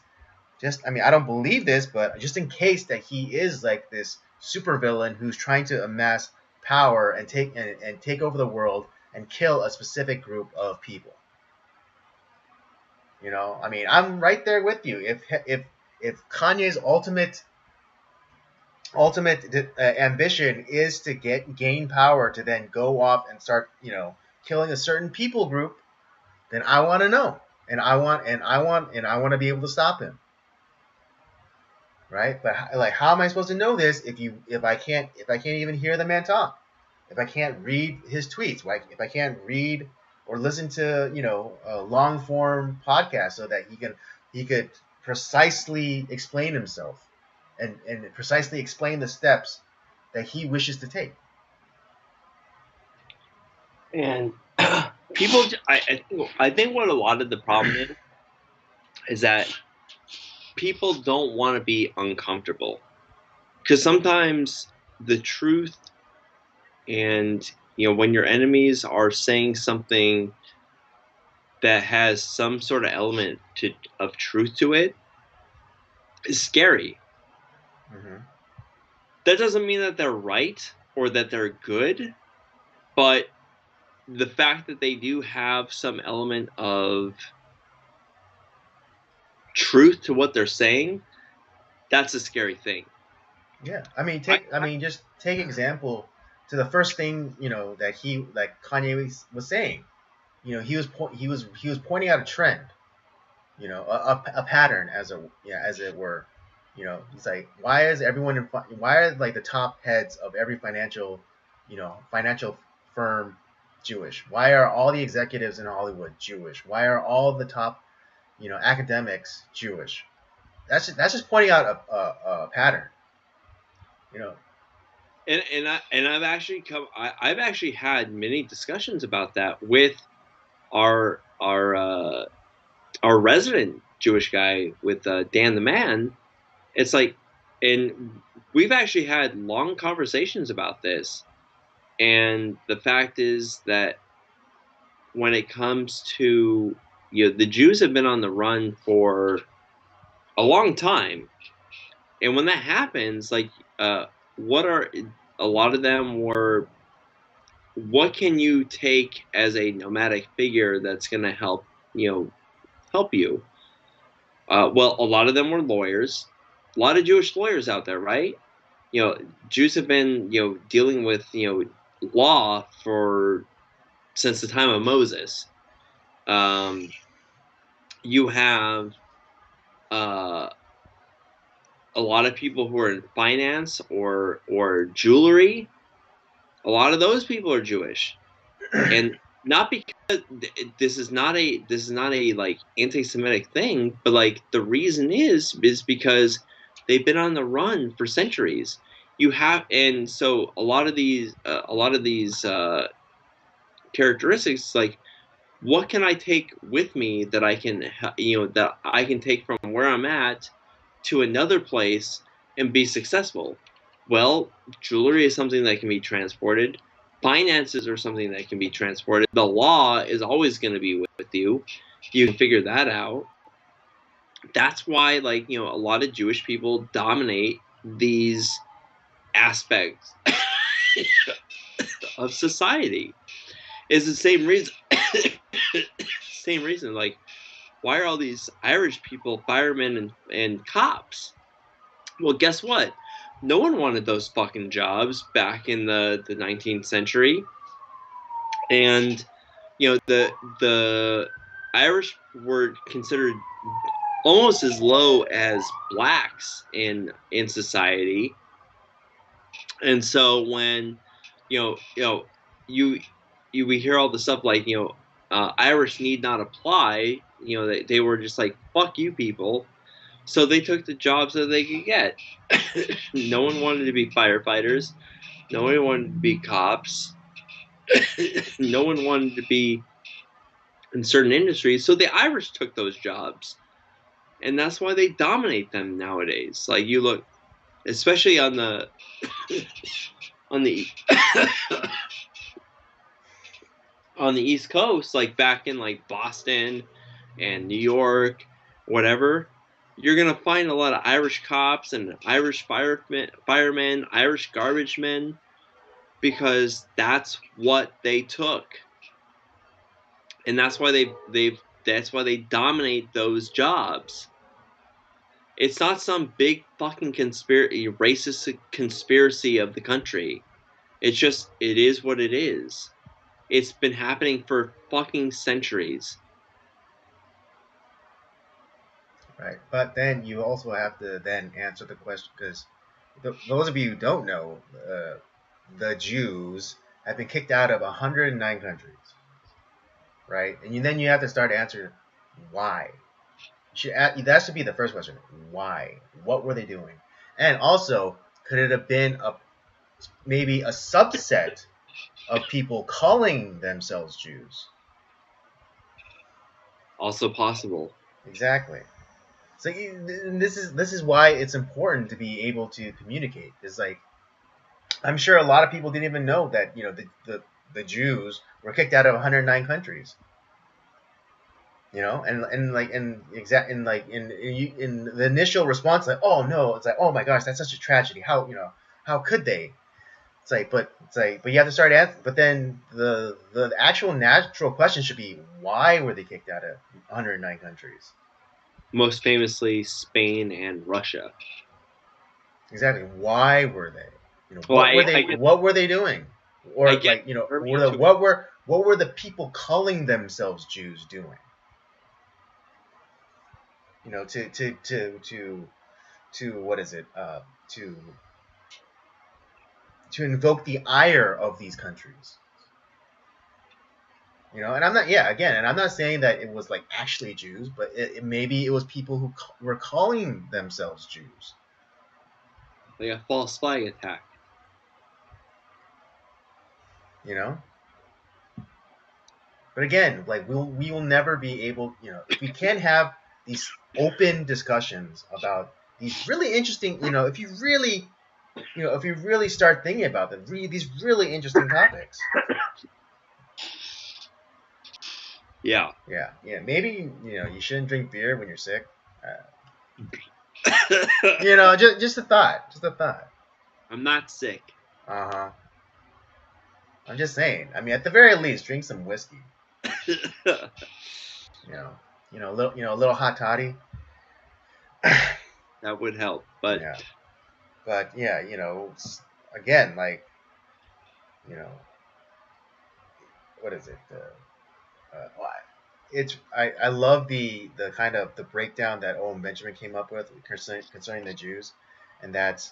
I mean, I don't believe this, but just in case that he is like this supervillain who's trying to amass power and take over the world and kill a specific group of people. I mean, I'm right there with you. If Kanye's ultimate ambition is to gain power to then go off and start killing a certain people group, then I want to know, and I want to be able to stop him. Right? But like, how am I supposed to know this if I can't even hear the man talk? If I can't read his tweets, like if I can't read or listen to a long form podcast so that he could precisely explain himself and precisely explain the steps that he wishes to take. And people, I think what a lot of the problem is that people don't want to be uncomfortable, because sometimes the truth, and when your enemies are saying something that has some sort of element of truth to it, is scary. Mm-hmm. That doesn't mean that they're right or that they're good, but the fact that they do have some element of truth to what they're saying, that's a scary thing. Yeah, I mean, just take example to the first thing that Kanye was saying. He was pointing out a trend, a pattern as it were. It's like, why are like the top heads of every financial firm Jewish? Why are all the executives in Hollywood Jewish? Why are all the top academics Jewish? That's just pointing out a pattern. And I've actually had many discussions about that with our resident Jewish guy, with Dan the Man. It's like, and we've actually had long conversations about this. And the fact is that when it comes to, the Jews have been on the run for a long time. And when that happens, like, what are a lot of them were, what can you take as a nomadic figure that's going to help you? Well, a lot of them were lawyers, a lot of Jewish lawyers out there, right? Jews have been, dealing with, law for since the time of Moses. You have uh, a lot of people who are in finance or jewelry. A lot of those people are Jewish, and not because this is not a like anti-Semitic thing, but like the reason is because they've been on the run for centuries. You have, and so a lot of these characteristics, like, what can I take with me that I can take from where I'm at to another place and be successful? Well, jewelry is something that can be transported. Finances are something that can be transported. The law is always going to be with you. You can figure that out. That's why, like, a lot of Jewish people dominate these aspects of society. Is the same reason. Same reason. Like, why are all these Irish people firemen and cops? Well, guess what? No one wanted those fucking jobs back in the 19th century. And the Irish were considered almost as low as blacks in society. And so when you we hear all the stuff like, Irish need not apply, they were just like, fuck you people. So they took the jobs that they could get. No one wanted to be firefighters. No one wanted to be cops. No one wanted to be in certain industries. So the Irish took those jobs. And that's why they dominate them nowadays. Like, you look, especially on the on the on the East Coast, like back in like Boston and New York, whatever, you're gonna find a lot of Irish cops and Irish firemen, Irish garbage men, because that's what they took, and that's why they dominate those jobs. It's not some big fucking racist conspiracy of the country. It is what it is. It's been happening for fucking centuries. Right. But then you also have to then answer the question, because those of you who don't know, the Jews have been kicked out of 109 countries, right? And then you have to start answering why. That should be the first question. Why? What were they doing? And also, could it have been maybe a subset of people calling themselves Jews? Also possible. Exactly. So this is why it's important to be able to communicate. It's like, I'm sure a lot of people didn't even know that the Jews were kicked out of 109 countries. And like in the initial response, like, oh no, it's like, oh my gosh, that's such a tragedy. How could they? But you have to start asking. But then the actual natural question should be, why were they kicked out of 109 countries? Most famously, Spain and Russia. Exactly. Why were they? Well, what were they doing? Or what were the people calling themselves Jews doing? To what is it? To invoke the ire of these countries. And I'm not saying that it was like actually Jews, but maybe it was people who were calling themselves Jews. Like a false flag attack. But again, like we will never be able, if we can't have these open discussions about these really interesting, if you really if you really start thinking about them, these really interesting topics. Yeah. Yeah. Maybe you shouldn't drink beer when you're sick. Just a thought. Just a thought. I'm not sick. Uh-huh. I'm just saying. I mean, at the very least, drink some whiskey. A little hot toddy. That would help, but Yeah. But yeah, again, like, you know, what is it? I love the kind of the breakdown that Owen Benjamin came up with concerning the Jews, and that's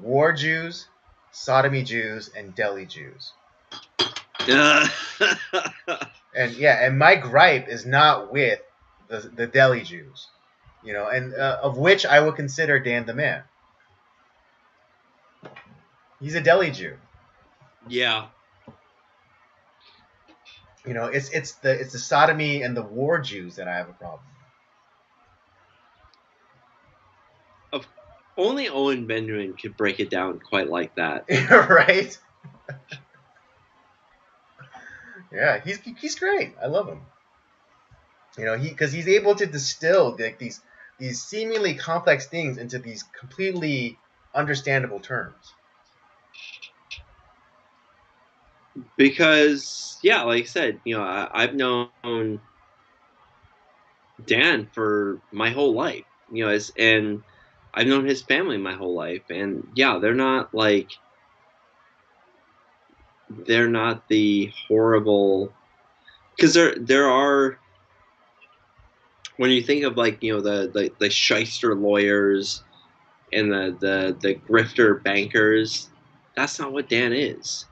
war Jews, sodomy Jews, and deli Jews. And my gripe is not with the deli Jews, and of which I would consider Dan the Man. He's a deli Jew. Yeah. It's the sodomy and the war Jews that I have a problem. Only Owen Benjamin could break it down quite like that. Right? Yeah, he's great. I love him. Because he's able to distill these seemingly complex things into these completely understandable terms. Because yeah, like I said, I've known Dan for my whole life. And I've known his family my whole life, and yeah, they're not the horrible, because there are, when you think of the shyster lawyers and the grifter bankers, that's not what Dan is.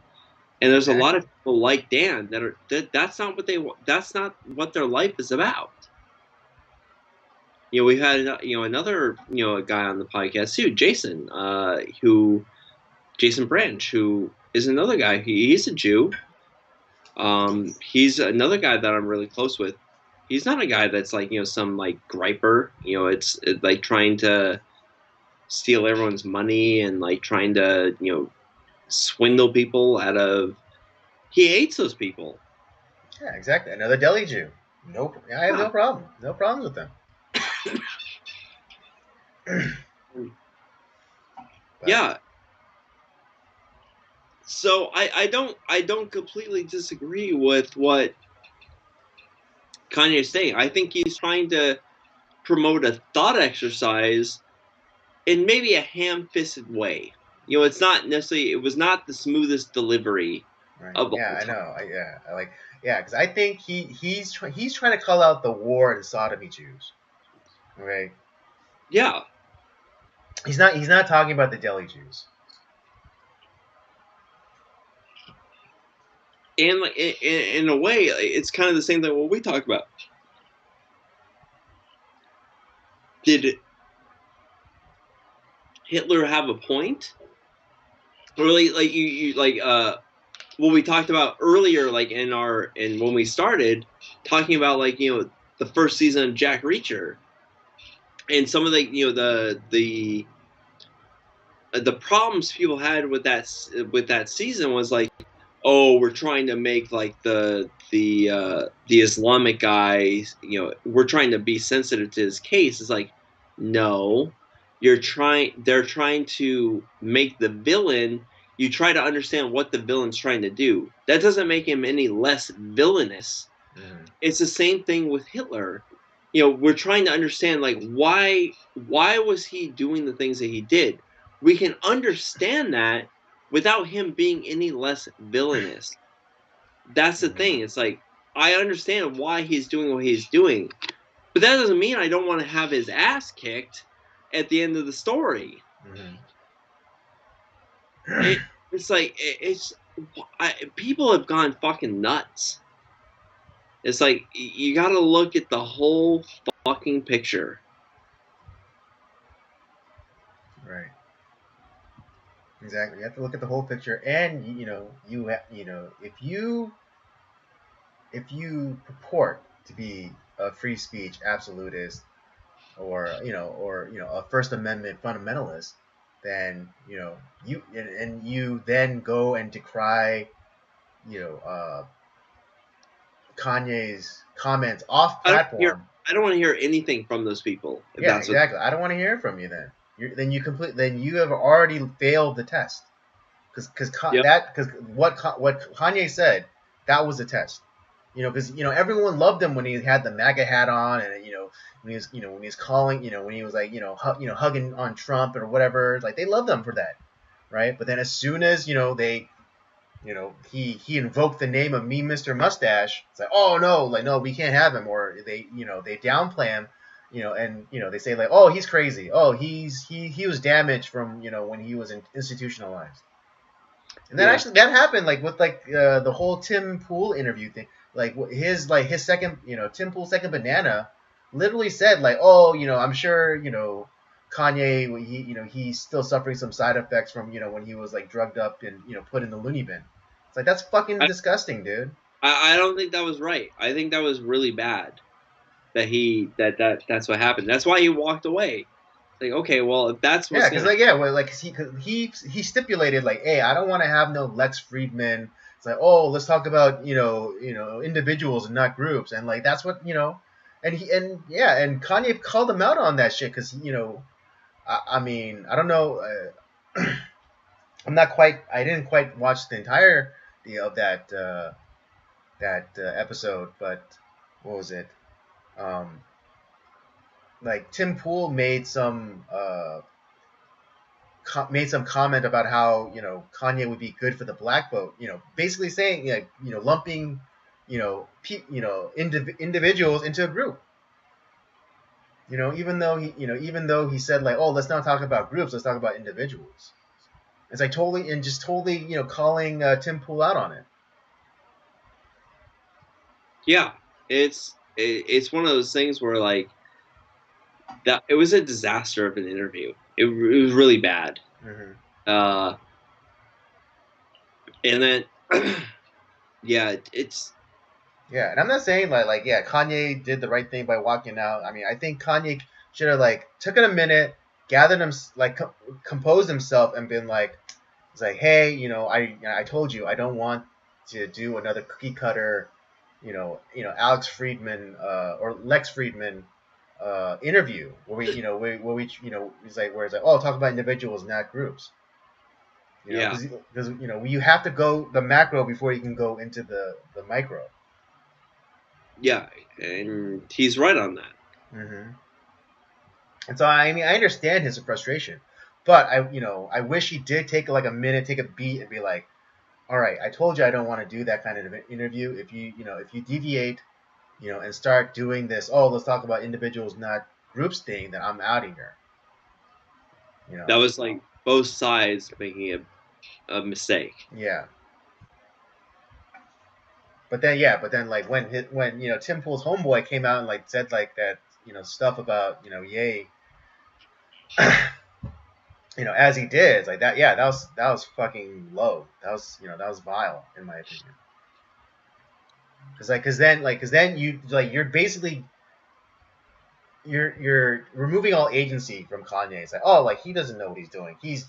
And there's a lot of people like Dan that's not what their life is about. We had another guy on the podcast too, Jason Branch, who is another guy. He's a Jew. He's another guy that I'm really close with. He's not a guy that's some griper. It's like trying to steal everyone's money and trying to swindle people out of. He hates those people. Yeah, exactly. Another deli Jew. Nope. I have no problem. No problems with them. Yeah. So I don't completely disagree with what Kanye's saying. I think he's trying to promote a thought exercise in maybe a ham-fisted way. It's not necessarily. It was not the smoothest delivery Right. of the Yeah, whole I time. know. Because I think he's trying to call out the war and sodomy Jews. Okay. Yeah. He's not talking about the deli Jews. And in a way, it's kind of the same thing what we talk about. Did Hitler have a point? Or what we talked about earlier, in when we started talking about the first season of Jack Reacher, and some of the problems people had with that season was oh, we're trying to make the Islamic guy, we're trying to be sensitive to his case. It's like, no, they're trying to make the villain. You try to understand what the villain's trying to do. That doesn't make him any less villainous. Mm-hmm. It's the same thing with Hitler. We're trying to understand why was he doing the things that he did. We can understand that without him being any less villainous. That's the thing. It's like, I understand why he's doing what he's doing, but that doesn't mean I don't want to have his ass kicked at the end of the story. Mm-hmm. People have gone fucking nuts. It's like, you got to look at the whole fucking picture. Right. Exactly. You have to look at the whole picture, and if you purport to be a free speech absolutist or a First Amendment fundamentalist, then and you then go and decry you know Kanye's comments off platform. I don't want to hear anything from those people. If Yeah, that's what. exactly. I don't want to hear from you then. Then you have already failed the test because Yep. what Kanye said, that was a test. Because everyone loved him when he had the MAGA hat on, and when he was when he was calling, when he was like hugging on Trump or whatever. Like they loved him for that, right? But then as soon as he invoked the name of me, Mr. Mustache. It's like, oh no, like no, we can't have him. Or they downplay him, and they say like, oh, he's crazy. Oh, he was damaged from when he was institutionalized. And that actually that happened like with the whole Tim Pool interview thing. Like his second Tim Pool's second banana literally said like, oh, I'm sure Kanye, he's still suffering some side effects from when he was like drugged up and put in the loony bin. It's like that's fucking disgusting, dude. I don't think that was right. I think that was really bad. That's what happened. That's why he walked away. Like, okay, well, if that's what's he stipulated like, hey, I don't want to have no Lex Friedman. It's like, oh, let's talk about individuals and not groups, and like that's what and Kanye called him out on that shit because I mean I don't know. I didn't quite watch the entire of that episode, but what was it? Um, like Tim Pool made some comment about how Kanye would be good for the black vote. Basically saying lumping individuals into a group. Even though he said like, oh, let's not talk about groups, let's talk about individuals. It's like totally calling Tim Pool out on it. Yeah, it's one of those things where like that it was a disaster of an interview. It was really bad. Mm-hmm. And then yeah, it's Yeah, and I'm not saying like yeah, Kanye did the right thing by walking out. I mean, I think Kanye should have like taken a minute, gathered him, like composed himself, and been like, it's like, hey, I told you I don't want to do another cookie cutter, Alex Friedman or Lex Friedman interview where we it's like where it's like, oh, talk about individuals, not groups. Because you have to go the macro before you can go into the micro. Yeah, and he's right on that. Mm-hmm. And so I mean I understand his frustration, but I wish he did take like a minute, take a beat, and be like, all right, I told you I don't want to do that kind of interview. If you deviate, and start doing this, oh, let's talk about individuals, not groups thing, then I'm out of here. That was like both sides making a mistake. Yeah. But then like when Tim Pool's homeboy came out and like said like that stuff about Ye, as he did, it's like that. Yeah, that was fucking low. That was vile in my opinion. Because then you're basically you're removing all agency from Kanye. It's like, oh, like he doesn't know what he's doing. He's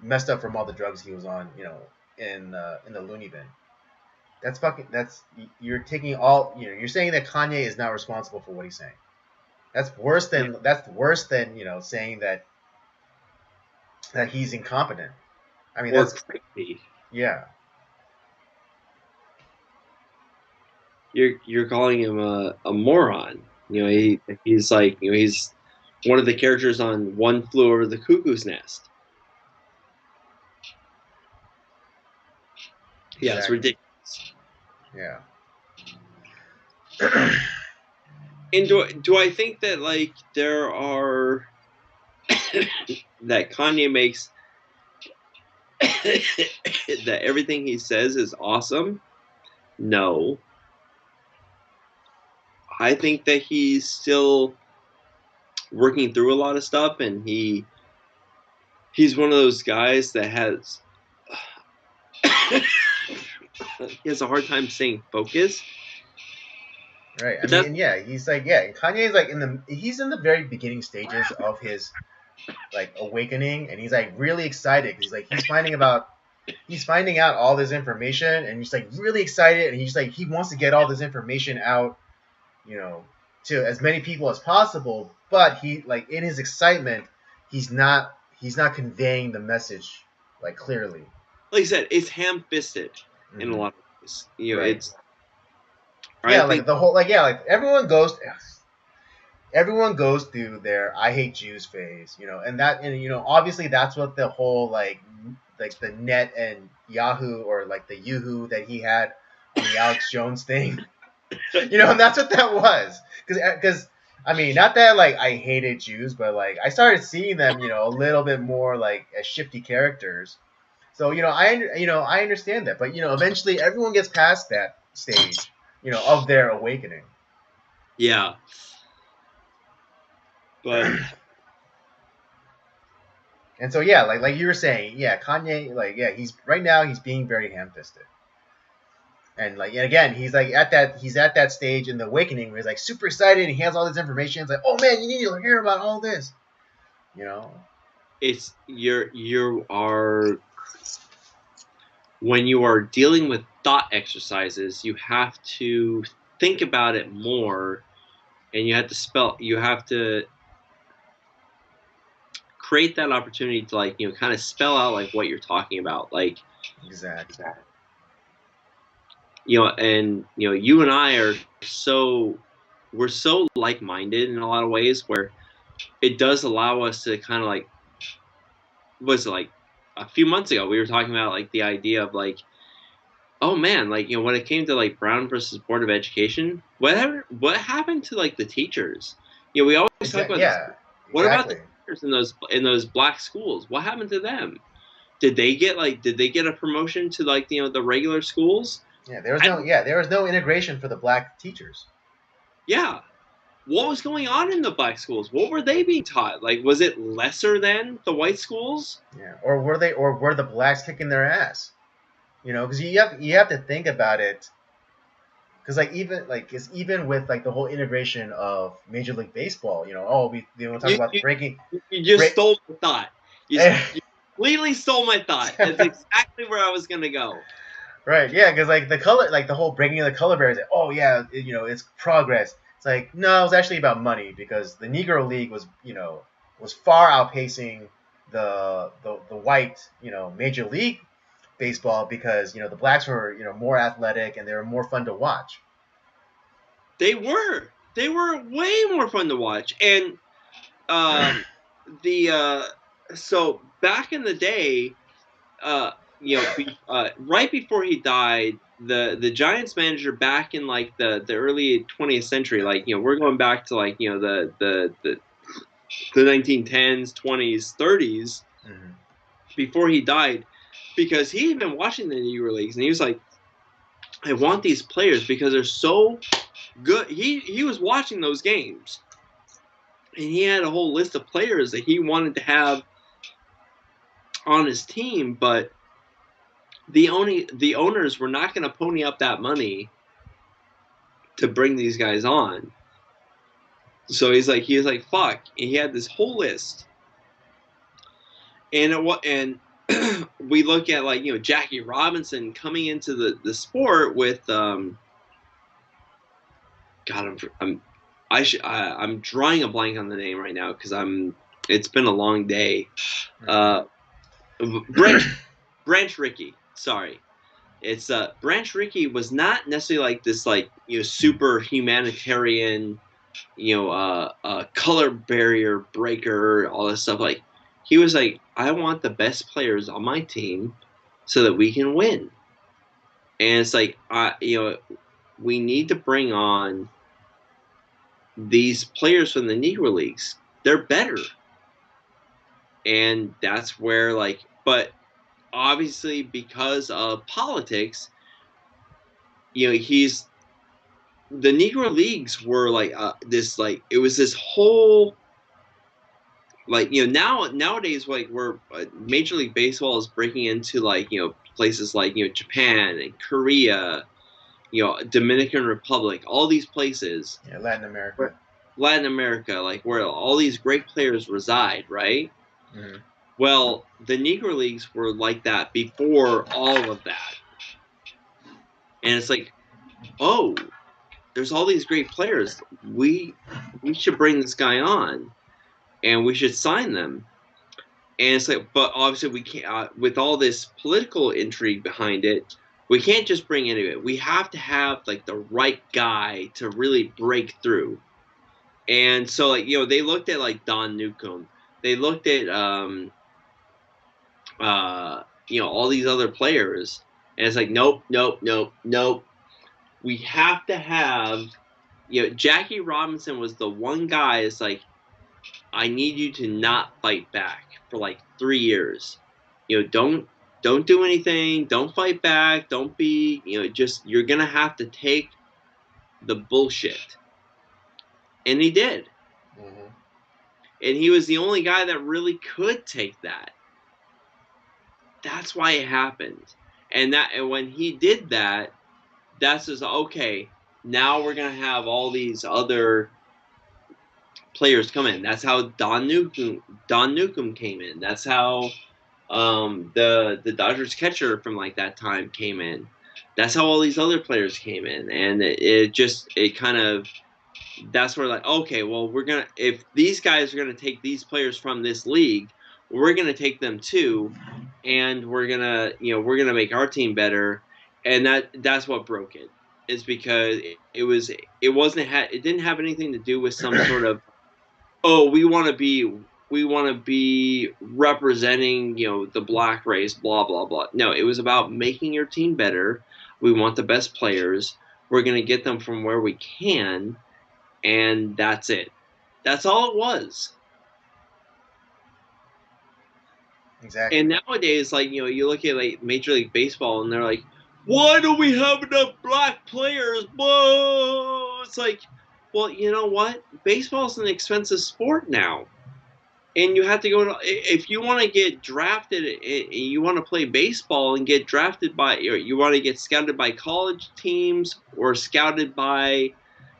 messed up from all the drugs he was on, in the loony bin. You're taking all you're saying that Kanye is not responsible for what he's saying. That's worse than saying that he's incompetent. I mean, that's crazy. Yeah. You're calling him a moron. He's like he's one of the characters on One Flew Over the Cuckoo's Nest. Yeah, exactly. It's ridiculous. Yeah. And do I think that like there are that Kanye makes that everything he says is awesome? No. I think that he's still working through a lot of stuff, and he's one of those guys that has he has a hard time staying focused. Right. I mean, yeah, he's like, yeah, Kanye's like he's in the very beginning stages of his like awakening, and he's like really excited. He's finding out all this information, and he's like really excited, and he's like he wants to get all this information out, you know, to as many people as possible. But he like in his excitement, he's not conveying the message like clearly. Like I said, it's ham-fisted in a Mm-hmm. lot of ways. You know, Right. it's. I Yeah, think like the whole like everyone goes through their I hate Jews phase, and obviously that's what the whole like the net and Yahoo or like the Yoohoo that he had on the Alex Jones thing, and that's what that was. Because I mean, not that like I hated Jews, but like I started seeing them, a little bit more like as shifty characters. So I understand that, but eventually everyone gets past that stage, of their awakening. yeah, but And so yeah, like you were saying, yeah, Kanye, like yeah, he's being very ham-fisted, and like and again, he's at that stage in the awakening where he's like super excited and he has all this information. It's like, oh man, you need to hear about all this, you know. it's you are when you are dealing with thought exercises, you have to think about it more, and you have to create that opportunity to like kind of spell out like what you're talking about, like Exactly. and you and I are we're so like-minded in a lot of ways where it does allow us to kind of like was it like a few months ago we were talking about like the idea of like, oh man, like when it came to like Brown versus Board of Education, what happened to like the teachers? We always talk Exactly. about this. Yeah. What about the Exactly. teachers in those black schools? What happened to them? Did they get a promotion to like the regular schools? Yeah. There was no integration for the black teachers. Yeah. What was going on in the black schools? What were they being taught? Like, was it lesser than the white schools? Yeah. Or were the blacks kicking their ass? Because you have to think about it. Because even with like the whole integration of Major League Baseball, we want to talk You, about the you, breaking you just break. stole my thought. You completely stole my thought. That's exactly where I was gonna go. Right, yeah, because like the color, like the whole breaking of the color barriers. Like, oh yeah, it's progress. It's like no, it was actually about money because the Negro League was far outpacing the white Major League Baseball because the blacks were more athletic and they were more fun to watch. They were way more fun to watch, and um, the so back in the day, right before he died, the Giants manager back in like the early 20th century, like we're going back to like the 1910s, 20s, 30s, Mm-hmm. before he died, because he had been watching the Negro Leagues, and he was like, I want these players because they're so good. He was watching those games, and he had a whole list of players that he wanted to have on his team, but the owners were not going to pony up that money to bring these guys on. So he was like fuck. And he had this whole list, and we look at like Jackie Robinson coming into the sport with God I'm drawing a blank on the name right now because it's been a long day. Uh, Branch Rickey, sorry. It's Branch Rickey was not necessarily like this like super humanitarian color barrier breaker, all this stuff. Like he was like, I want the best players on my team so that we can win. And it's like we need to bring on these players from the Negro Leagues. They're better. And that's where but obviously because of politics, he's the Negro Leagues were like this like it was this whole like nowadays like where Major League Baseball is breaking into like places like Japan and Korea, Dominican Republic, all these places. Yeah, Latin America. Latin America, like where all these great players reside, right? Mm-hmm. Well, the Negro Leagues were like that before all of that. And it's like, oh, there's all these great players. We should bring this guy on and we should sign them. And it's like, but obviously we can't, with all this political intrigue behind it, we can't just bring any of it. We have to have like the right guy to really break through. And so, like, they looked at like Don Newcomb. They looked at, all these other players, and it's like, nope, nope, nope, nope. We have to have, Jackie Robinson was the one guy. It's like, I need you to not fight back for like 3 years. Don't do anything. Don't fight back. Don't be, just you're gonna have to take the bullshit. And he did. Mm-hmm. And he was the only guy that really could take that. That's why it happened. And when he did that, that's just okay. Now we're gonna have all these other players come in. That's how Don Newcomb came in. That's how the Dodgers catcher from like that time came in. That's how all these other players came in, and it kind of, that's where like, okay, well, if these guys are gonna take these players from this league, we're gonna take them too, and we're gonna make our team better, and that's what broke it. Is because it didn't have anything to do with some sort of, oh, we want to be representing, the black race, blah blah blah. No, it was about making your team better. We want the best players. We're going to get them from where we can, and that's it. That's all it was. Exactly. And nowadays, like, you look at like Major League Baseball, and they're like, why don't we have enough black players? Whoa! It's like, well, you know what? Baseball's an expensive sport now. And you have to go to, if you want to get drafted, you want to play baseball and get drafted by, or you want to get scouted by college teams or scouted by,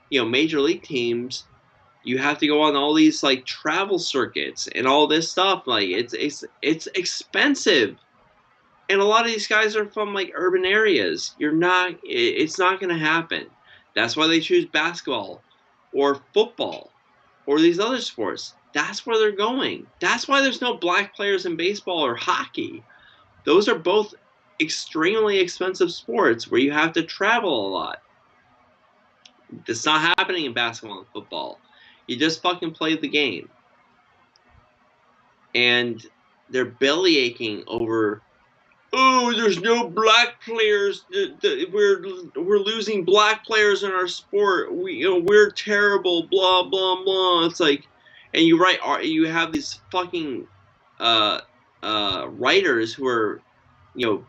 major league teams. You have to go on all these like travel circuits and all this stuff. Like it's expensive, and a lot of these guys are from like urban areas. It's not going to happen. That's why they choose basketball or football or these other sports. That's where they're going. That's why there's no black players in baseball or hockey. Those are both extremely expensive sports where you have to travel a lot. It's not happening in basketball and football. You just fucking play the game. And they're belly aching over, oh, there's no black players. We're losing black players in our sport. We're terrible. Blah blah blah. It's like, and you have these fucking uh, writers who are,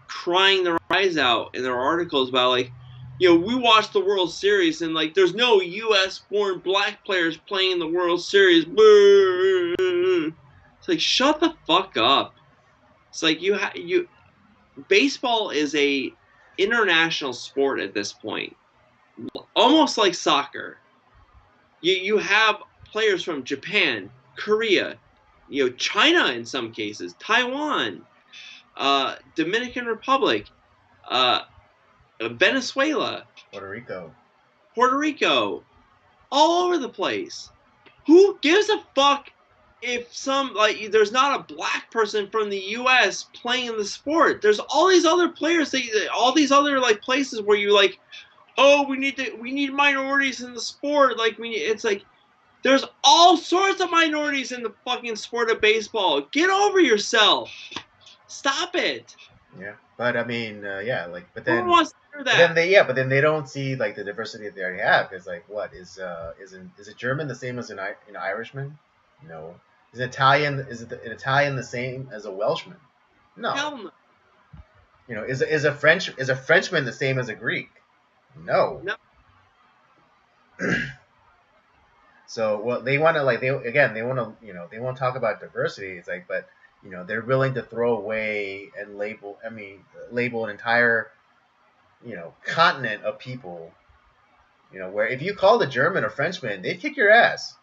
crying their eyes out in their articles about like, we watched the World Series and like there's no U.S. born black players playing in the World Series. It's like, shut the fuck up. It's like you baseball is a international sport at this point, almost like soccer. You have players from Japan, Korea, China in some cases, Taiwan, Dominican Republic, uh, Venezuela, Puerto Rico, all over the place. Who gives a fuck if there's not a black person from the U.S. playing in the sport? There's all these other players, all these other like places where you like, oh, we need minorities in the sport. Like it's like there's all sorts of minorities in the fucking sport of baseball. Get over yourself. Stop it. Yeah, but I mean, yeah, like, but Who then, wants to hear that? but then they don't see like the diversity that they already have. Because like, what is it German the same as an Irishman? No. Is an Italian the same as a Welshman? No. Hell no. Is a Frenchman the same as a Greek? No. No. So what they want to like they want to they want to talk about diversity. It's like, but they're willing to throw away and label an entire continent of people Where if you called a German or Frenchman, they'd kick your ass.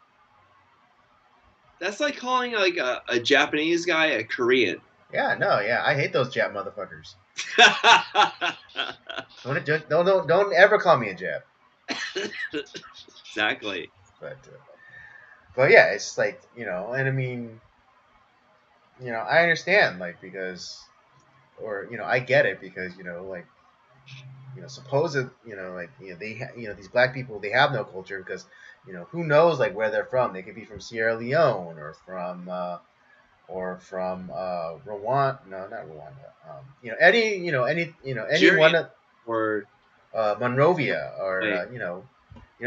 That's like calling like a Japanese guy a Korean. Yeah, no, yeah, I hate those Jap motherfuckers. Don't ever call me a Jap. Exactly. But yeah, it's like and I mean, I understand because, or I get it because like suppose it like these black people, they have no culture because who knows like where they're from. They could be from Sierra Leone or from Rwanda. No, not Rwanda. Any one Nigeria of or Monrovia or like,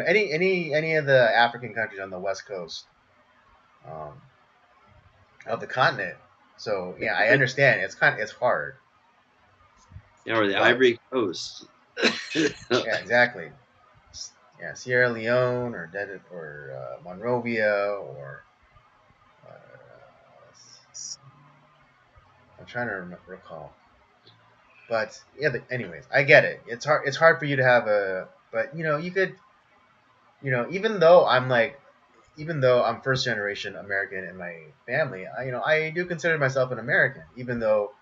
any of the African countries on the west coast um, of the continent. So yeah, I understand. It's hard, or the but Ivory Coast. yeah, exactly. Yeah, Sierra Leone or Monrovia or uh, I'm trying to recall. But yeah, anyways, I get it. It's hard. It's hard for you to have but you could, even though I'm first generation American in my family, I do consider myself an American, even though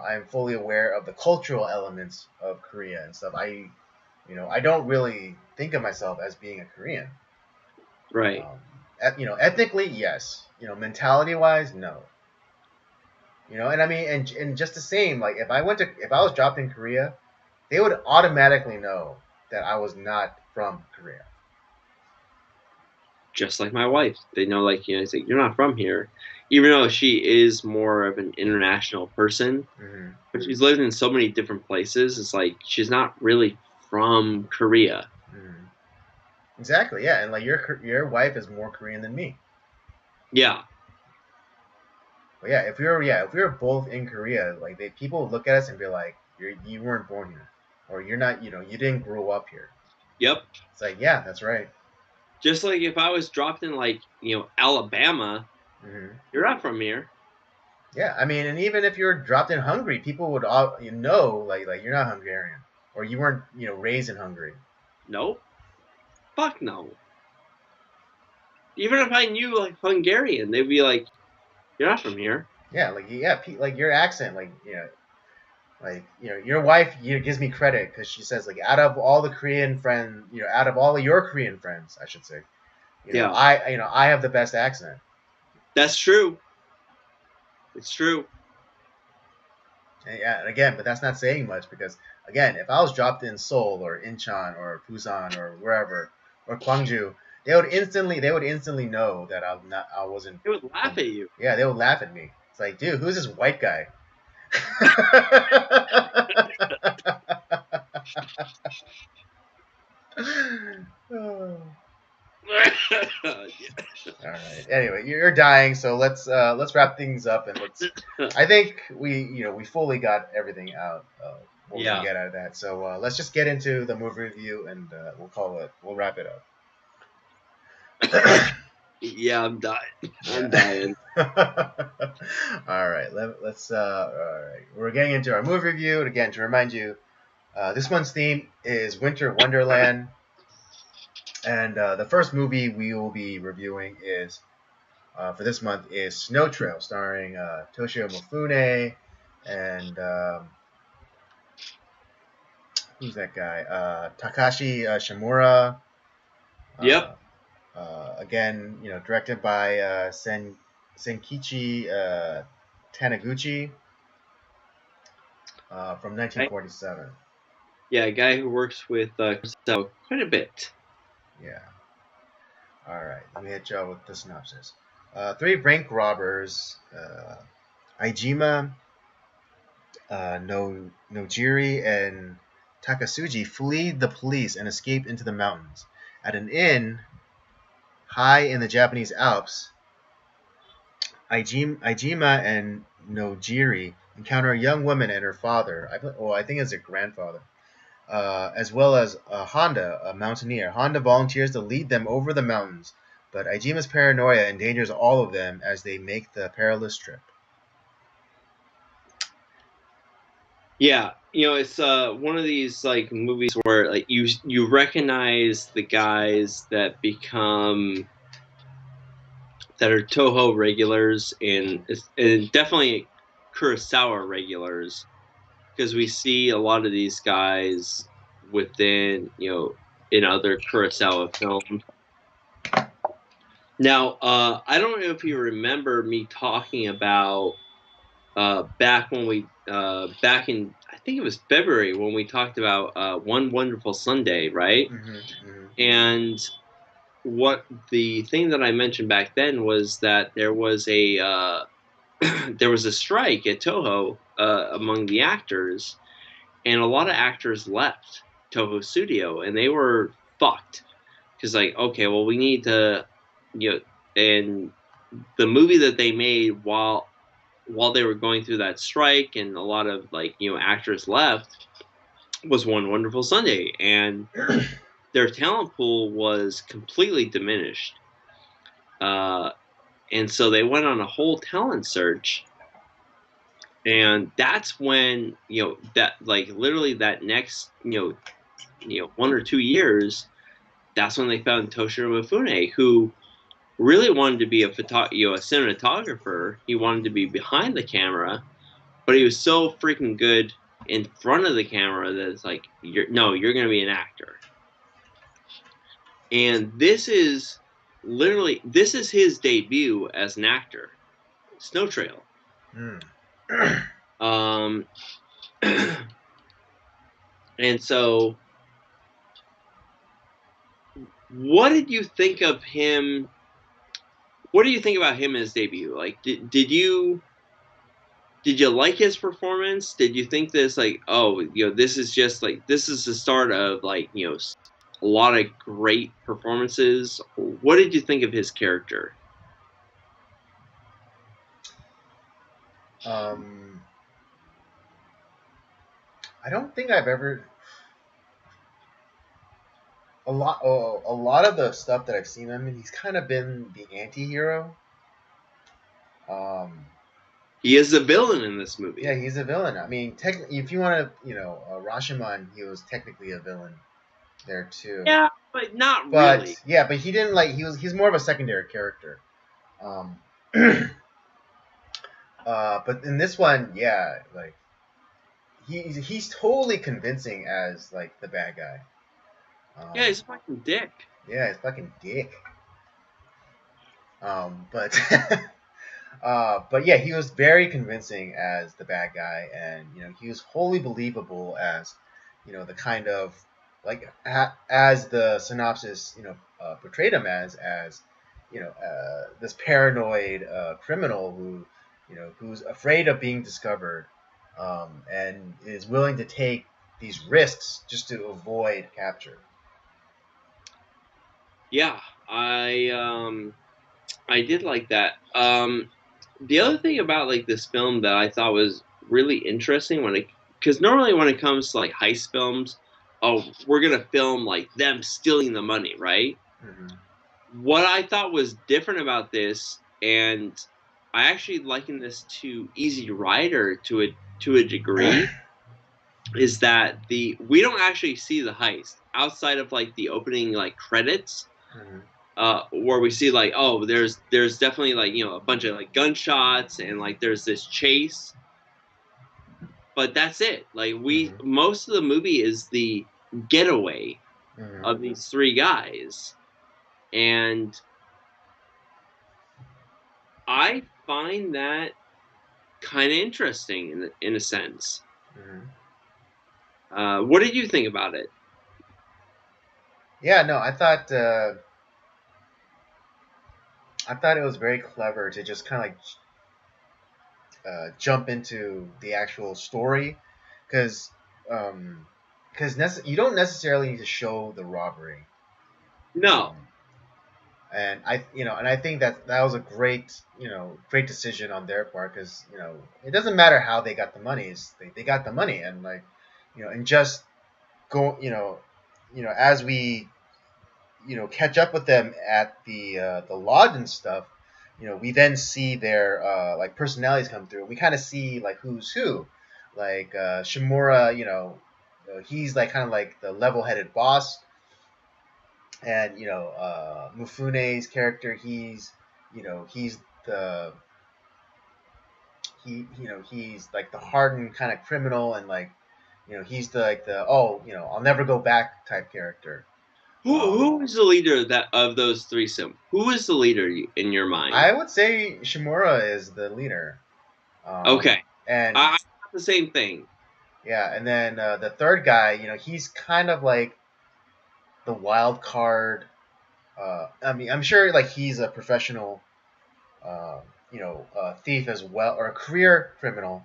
I'm fully aware of the cultural elements of Korea and stuff. I don't really think of myself as being a Korean. Right. Ethnically, yes. Mentality wise, no. And I mean, and just the same, like if I was dropped in Korea, they would automatically know that I was not from Korea. Just like my wife. They know, like, it's like, you're not from here. Even though she is more of an international person, Mm-hmm. but she's lived in so many different places. It's like she's not really from Korea. Mm-hmm. Exactly, yeah, and like your wife is more Korean than me. Yeah. But yeah, if we were both in Korea, like people would look at us and be like, you weren't born here, or you're not, you didn't grow up here. Yep. It's like, yeah, that's right. Just like if I was dropped in like, Alabama, Mm-hmm. you're not from here. Yeah, I mean, and even if you're dropped in Hungary, people would all like you're not Hungarian, or you weren't raised in Hungary. Nope. Fuck no. Even if I knew like Hungarian, they'd be like, you're not from here. Yeah, like your accent, like your wife gives me credit because she says like out of all the Korean friends, out of all of your Korean friends, I should say, Yeah. I have the best accent. That's true. It's true. And yeah, and again, but that's not saying much because again, if I was dropped in Seoul or Incheon or Busan or wherever or Gwangju, they would instantly know that I wasn't They would laugh from. at you. Yeah, they would laugh at me. It's like, dude, who's this white guy? Oh. Yeah. All right. Anyway, you're dying, so let's wrap things up and I think we fully got everything out what we can get out of that. So let's just get into the movie review and we'll wrap it up. Yeah, I'm dying. I'm dying. All right. All right. We're getting into our movie review, and again, to remind you, this month's theme is Winter Wonderland, and the first movie we will be reviewing is for this month is Snow Trail, starring Toshio Mifune and who's that guy? Takashi Shimura. Yep. Again, directed by Senkichi Taniguchi from 1947. Yeah, a guy who works with quite a bit. Yeah. All right. Let me hit y'all with the synopsis. Three bank robbers, Aijima, Nojiri, and Takasuji, flee the police and escape into the mountains. At an inn high in the Japanese Alps, Aijima and Nojiri encounter a young woman and her father. I think it's her grandfather, as well as Honda, a mountaineer. Honda volunteers to lead them over the mountains, but Aijima's paranoia endangers all of them as they make the perilous trip. Yeah, it's one of these like movies where like you recognize the guys that are Toho regulars and definitely Kurosawa regulars because we see a lot of these guys within in other Kurosawa films. Now, I don't know if you remember me talking about back when back in I think it was February when we talked about One Wonderful Sunday, right? Mm-hmm, mm-hmm. And what the thing that I mentioned back then was that there was a there was a strike at Toho among the actors, and a lot of actors left Toho Studio, and they were fucked because like, okay, well, we need to, you know, and the movie that they made while they were going through that strike, and a lot of like actors left, was One Wonderful Sunday, and their talent pool was completely diminished. Uh, and so they went on a whole talent search, and that's when that like literally that next 1 or 2 years, that's when they found Toshiro Mifune, who really wanted to be a cinematographer. He wanted to be behind the camera, but he was so freaking good in front of the camera that it's like you're going to be an actor. And this is his debut as an actor, Snow Trail. Mm. Um, and so, what did you think of him? What do you think about him in his debut? Like, did you like his performance? Did you think this like, oh, this is just like this is the start of like a lot of great performances? What did you think of his character? um, I don't think I've ever a lot of the stuff that I've seen him in, he's kind of been the anti-hero. Um, He is a villain in this movie. yeah, he's a villain. I mean, if you want to, Rashomon, he was technically a villain there too. Yeah, but not But really. yeah, but he didn't like he's more of a secondary character. Um, but in this one, yeah, like he's totally convincing as like the bad guy. Yeah, Um, he's a fucking dick. yeah, he's fucking dick. But but yeah, he was very convincing as the bad guy, and he was wholly believable as the kind of like as the synopsis portrayed him as this paranoid criminal who who's afraid of being discovered, and is willing to take these risks just to avoid capture. Yeah, I did like that. The other thing about like this film that I thought was really interesting because normally when it comes to like heist films, oh, we're gonna film like them stealing the money, right? Mm-hmm. What I thought was different about this, and I actually liken this to Easy Rider to a degree, is that the we don't actually see the heist outside of like the opening like credits, Mm-hmm. where we see like, oh, there's definitely like a bunch of like gunshots and like there's this chase, but that's it. Like we Mm-hmm. most of the movie is the getaway Mm-hmm. of these three guys, and I find that kind of interesting in a sense. Mm-hmm. What did you think about it? Yeah, no, I thought it was very clever to just kind of like jump into the actual story, because you don't necessarily need to show the robbery, No. um, and I think that was a great decision on their part, because it doesn't matter how they got the money, they got the money, and like and just go as we catch up with them at the lodge and stuff. We then see their like personalities come through. We kind of see like who's who. like Shimura, he's like kind of like the level-headed boss, and Mufune's character, he's the he's like the hardened kind of criminal, and like he's the like the I'll never go back type character. Who is the leader of those threesome? Who is the leader in your mind? I would say Shimura is the leader. Okay, And I the same thing. yeah, and then the third guy, he's kind of like the wild card. I mean, I'm sure like he's a professional, thief as well, or a career criminal.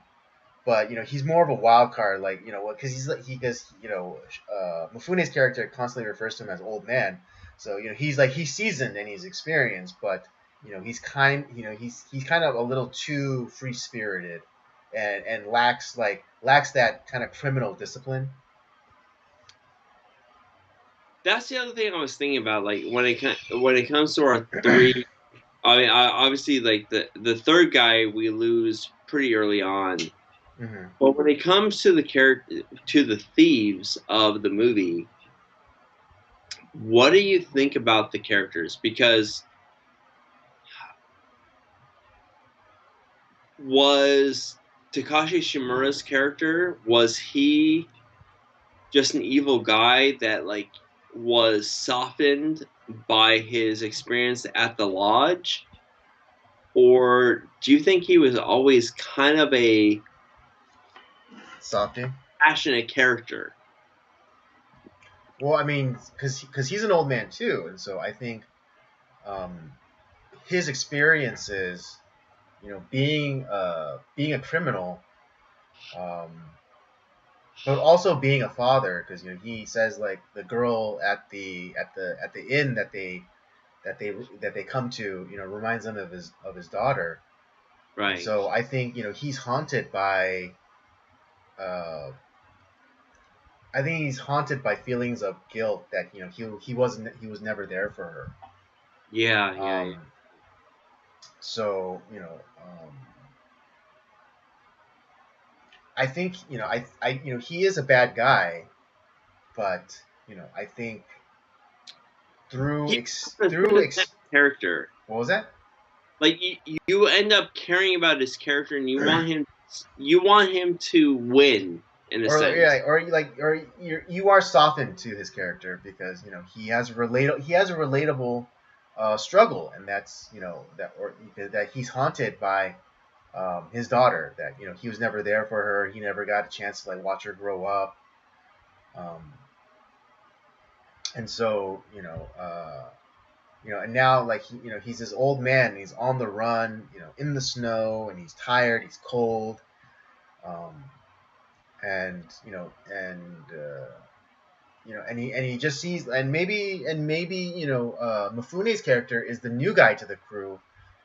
But he's more of a wild card, like because he's like Mufune's character constantly refers to him as old man. So he's seasoned and he's experienced, but he's kind of a little too free spirited, and lacks that kind of criminal discipline. That's the other thing I was thinking about. Like when it comes to our three, I mean, obviously, like the third guy we lose pretty early on. Mm-hmm. But when it comes to the thieves of the movie, what do you think about the characters? Because was Takashi Shimura's character, was he just an evil guy that like was softened by his experience at the lodge? Or do you think he was always kind of a Softy. passionate character? Well, I mean, because he's an old man too, and so I think um, his experiences, being a criminal, um, but also being a father, because he says like the girl at the inn that they come to, reminds him of his daughter, and Right. so I think he's haunted by. Uh, I think he's haunted by feelings of guilt that he was never there for her. Yeah, yeah, yeah. Um, so I think he is a bad guy, but I think He's a sympathetic character. what was that? Like you end up caring about his character, and you want him to win in a Or sense. yeah, or you are softened to his character because he has a relatable struggle, and that's that he's haunted by his daughter, that he was never there for her, he never got a chance to like watch her grow up, um, and so and now like he's this old man, and he's on the run, in the snow, and he's tired, he's cold, um, and and he just sees, and maybe Mifune's character is the new guy to the crew,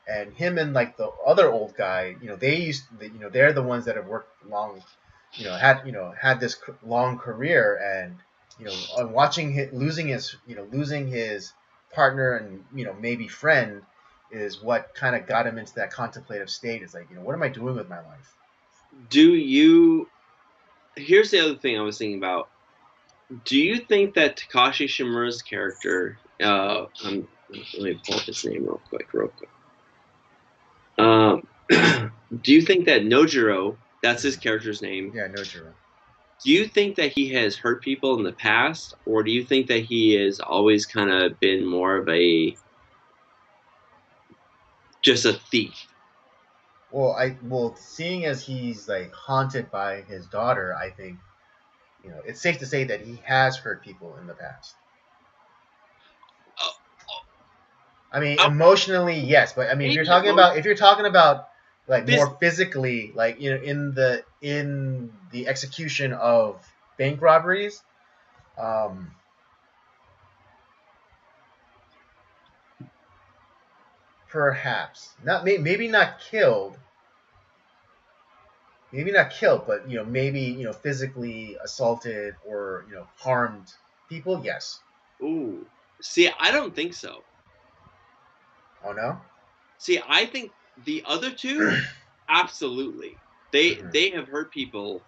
and him and like the other old guy, they're the ones that have worked long, had this long career, and on watching losing his partner, and maybe friend, is what kind of got him into that contemplative state. It's like, what am I doing with my life? Do you? Here's the other thing I was thinking about. Do you think that Takashi Shimura's character? Let me pull up his name real quick. Um, do you think that Nojiro, that's his character's name, Yeah, no, Jiro. do you think that he has hurt people in the past, or do you think that he has always kind of been more of a just a thief? Well, seeing as he's like haunted by his daughter, I think it's safe to say that he has hurt people in the past. Oh, I mean, oh, emotionally, yes, but I mean, maybe if you're talking about like this. more physically, like in the execution of bank robberies, um, perhaps not, maybe not killed, but maybe physically assaulted, or harmed people. Yes. Ooh, see, I don't think so. Oh no. See, I think the other two, absolutely, Hmm. they have hurt people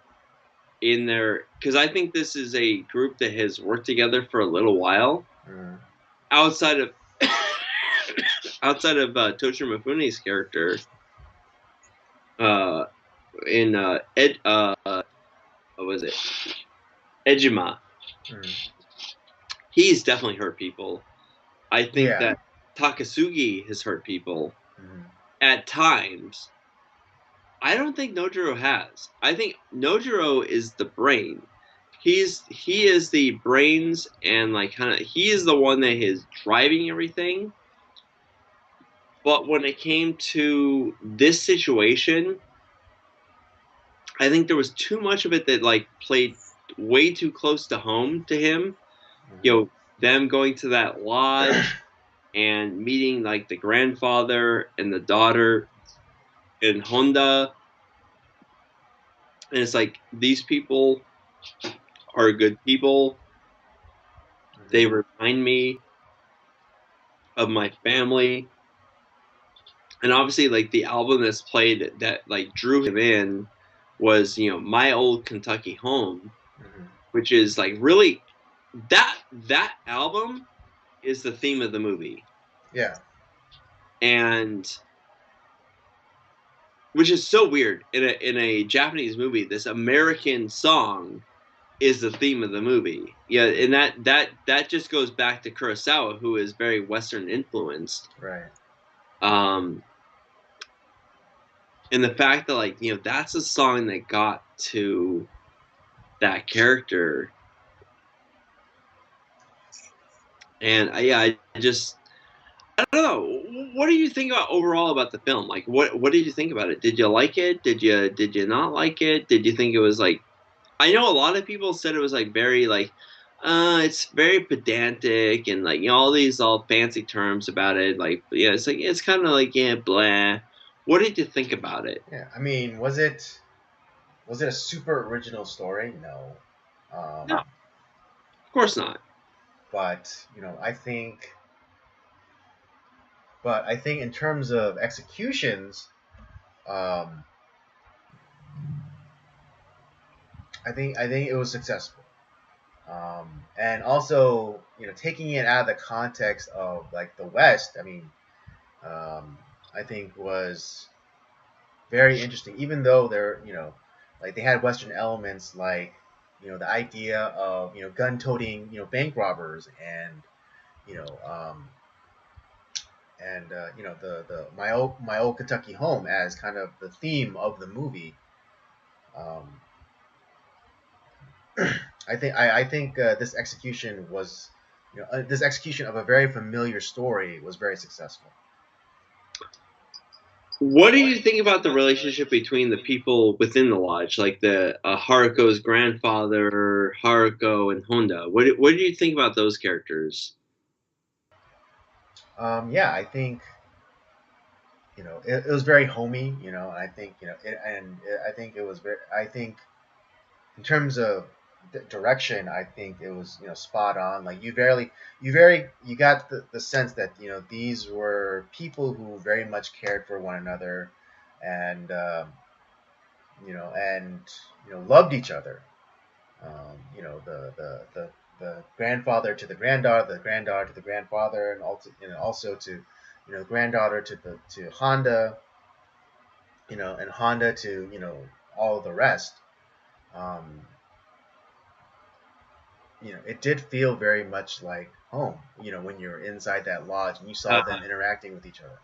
in their, because I think this is a group that has worked together for a little while Mm. outside of outside of Toshiro Mifune's character uh, in what was it, Ejima. Mm. He's definitely hurt people. I think Yeah. that Takasugi has hurt people Mm. at times. I don't think Nojiro has. I think Nojiro is the brain. He is the brains and like kind of he is the one that is driving everything. But when it came to this situation, I think there was too much of it that like played way too close to home to him. You Mm. know, them going to that lodge and meeting like the grandfather and the daughter in Honda. And it's like these people are good people. They Mm. remind me of my family. And obviously like the album that's played that like drew him in was, My Old Kentucky Home, Mm. which is like really that album is the theme of the movie. Yeah. And which is so weird in a Japanese movie, this American song is the theme of the movie. Yeah, and that just goes back to Kurosawa, who is very Western influenced. Right. Um, and the fact that like that's a song that got to that character, and yeah, I just I don't know. What do you think about overall about the film? Like, what did you think about it? Did you like it? Did you not like it? Did you think it was like? I know a lot of people said it was like very like, it's very pedantic and like all these all fancy terms about it. Like, yeah, it's like it's kind of like yeah, blah. What did you think about it? Yeah. I mean, was it a super original story? No. No, of course not. But I think in terms of executions, um, I think it was successful. And also, taking it out of the context of like the West, I mean, I think was very interesting. Even though like they had Western elements, like the idea of gun-toting bank robbers, and you know um, the my old Kentucky home as kind of the theme of the movie. Um, I think this execution of a very familiar story was very successful. What do you think about the relationship between the people within the lodge, like the Haruko's grandfather, Haruko, and Honda? What do you think about those characters? Yeah, I think it was very homey. And I think I think it was very. I think in terms of direction, I think it was spot on. Like you got the sense that these were people who very much cared for one another, and loved each other. The grandfather to the granddaughter, the granddaughter to the grandfather, and also to granddaughter to Honda, and Honda to all of the rest. Um, it did feel very much like home. When you're inside that lodge and you saw Uh, them interacting with each other.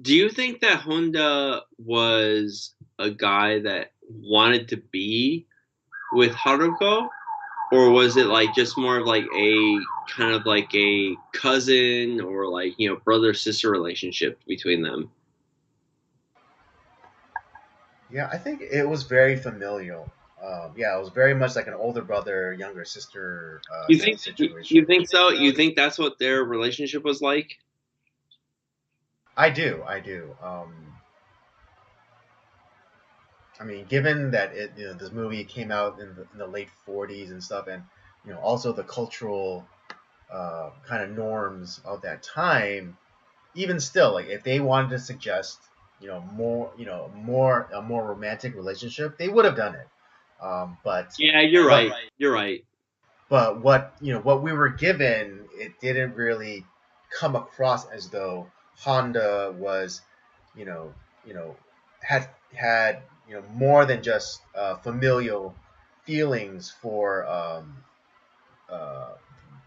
do you think that Honda was a guy that wanted to be with Haruko, or was it like just more of like a kind of like a cousin or like brother sister relationship between them? Yeah, I think it was very familial. Yeah, it was very much like an older brother, younger sister You type think of you situation. think so? You think that's what their relationship was like? I do, I do. I mean, given that this movie came out in the late '40s and stuff, and also the cultural kind of norms of that time, even still, like if they wanted to suggest more a more romantic relationship, they would have done it. But Yeah, you're what right. You're right. but what we were given, it didn't really come across as though Honda was, you know, you know, had more than just familial feelings for uh,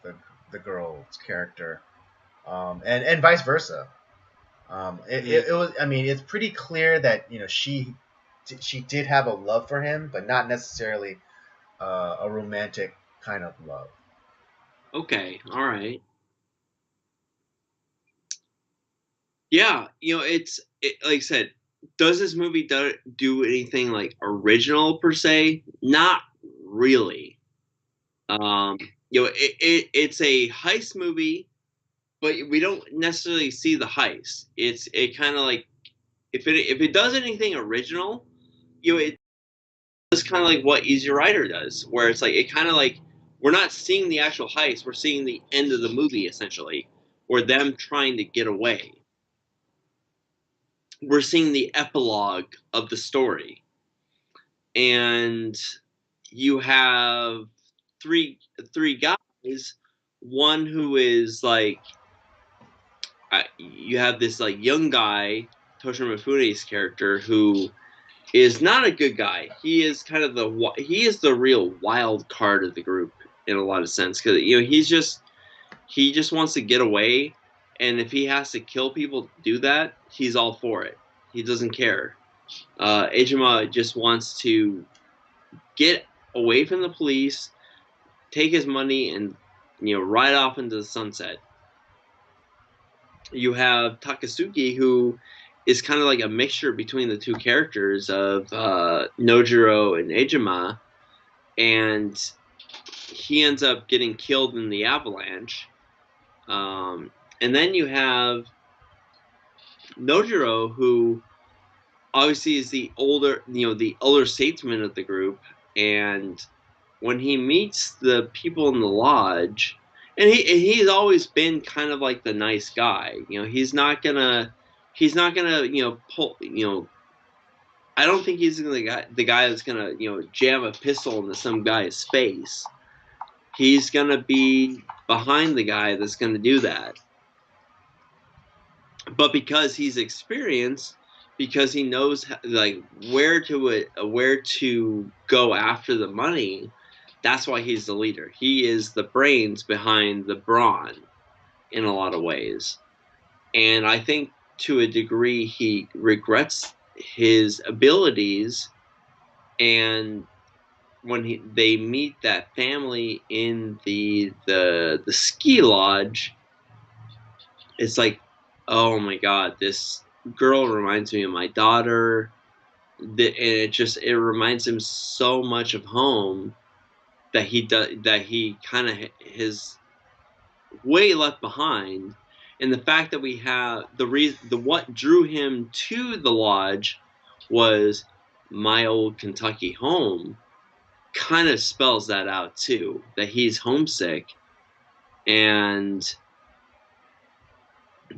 the the girl's character, and vice versa. It Mm. was. I mean, it's pretty clear that she did have a love for him, but not necessarily a romantic kind of love. Okay, all right. Yeah, like I said. Does this movie do anything like original per se? Not really. Um, it's a heist movie, but we don't necessarily see the heist. It kind of like if it does anything original, it does kind of like what Easy Rider does, where it's like it kind of like we're not seeing the actual heist, we're seeing the end of the movie essentially, or them trying to get away. We're seeing the epilogue of the story, and you have three guys. One who is like you have this like young guy, Toshiro Mifune's character, who is not a good guy. He is kind of he is the real wild card of the group in a lot of sense because he just wants to get away, and if he has to kill people to do that, he's all for it. He doesn't care. Ejima just wants to get away from the police, take his money, and ride off into the sunset. You have Takasugi, who is kind of like a mixture between the two characters of Nojiro and Ejima, and he ends up getting killed in the avalanche. Um, and then you have Nojiro, who obviously is the older statesman of the group, and when he meets the people in the lodge, and he's always been kind of like the nice guy. He's not gonna pull. I don't think he's the guy that's gonna jam a pistol into some guy's face. He's gonna be behind the guy that's gonna do that. But because he's experienced, because he knows like where to go after the money, that's why he's the leader. He is the brains behind the brawn in a lot of ways. And I think to a degree he regrets his abilities, and when they meet that family in the ski lodge, it's like, oh my god, this girl reminds me of my daughter. And it reminds him so much of home that he kind of his way left behind. And the fact that we have the what drew him to the lodge was my old Kentucky home, kind of spells that out too, that he's homesick, and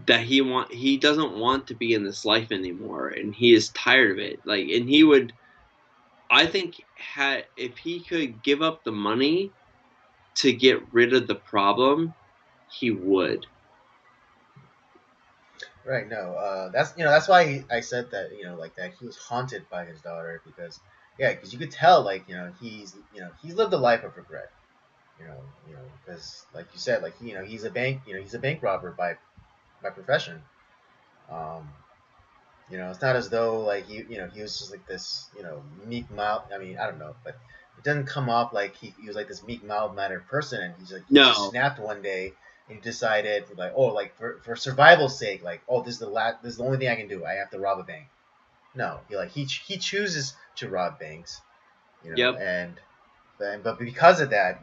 that he doesn't want to be in this life anymore, and he is tired of it. Like, and he would, I think, had if he could give up the money to get rid of the problem, he would. Right. No. That's why I said that like that he was haunted by his daughter because yeah, because you could tell like he's lived a life of regret. Because like you said, like he's a bank robber by profession. Um, it's not as though like he was just like this meek mild. I mean, I don't know, but it doesn't come off like he was like this meek mild mannered person, and he just No. snapped one day and he decided like, oh, like for survival's sake, like, oh, this is the only thing I can do. I have to rob a bank. No, he chooses to rob banks, Yep. but because of that,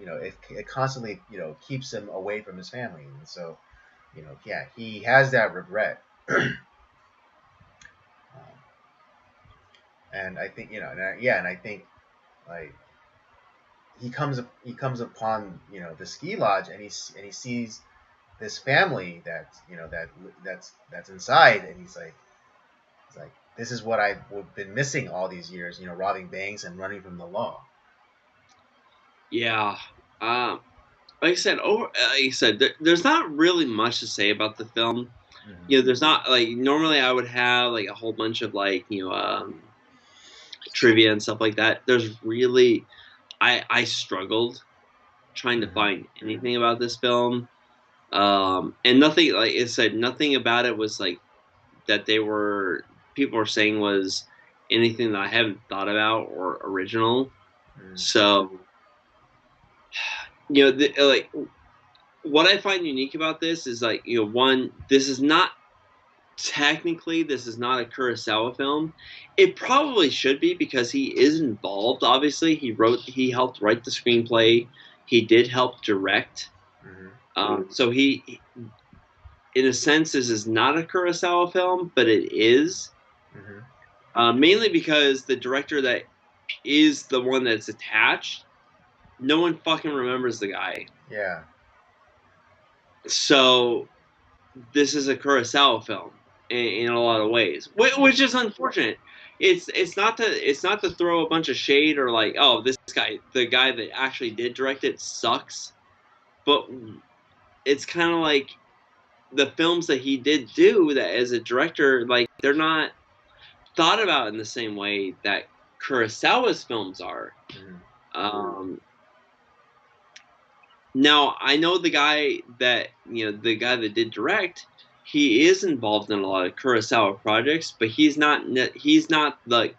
it constantly keeps him away from his family, and so yeah, he has that regret. Um, and I think and I think like he comes upon the ski lodge, and he sees this family that's inside, and he's like, this is what I've been missing all these years, robbing banks and running from the law. Yeah. Like I said, there's not really much to say about the film. Mm-hmm. You know, there's not like normally I would have like a whole bunch of like trivia and stuff like that. There's really I struggled trying to Mm-hmm. find anything about this film. And nothing, like I said, nothing about it was like that people were saying was anything that I haven't thought about or original. Mm-hmm. So, like what I find unique about this is like, one, this is not a Kurosawa film. It probably should be because he is involved. Obviously, he helped write the screenplay. He did help direct. Mm-hmm. So in a sense, this is not a Kurosawa film, but it is. Mm-hmm. Mainly because the director that is the one that's attached, no one fucking remembers the guy. Yeah. So this is a Kurosawa film in a lot of ways, which is unfortunate. It's not to throw a bunch of shade or like, oh, this guy, the guy that actually did direct it, sucks. But it's kind of like the films that he did do that as a director, like they're not thought about in the same way that Kurosawa's films are. Mm-hmm. Um, Now I know the guy that did direct. He is involved in a lot of Kurosawa projects, but he's not the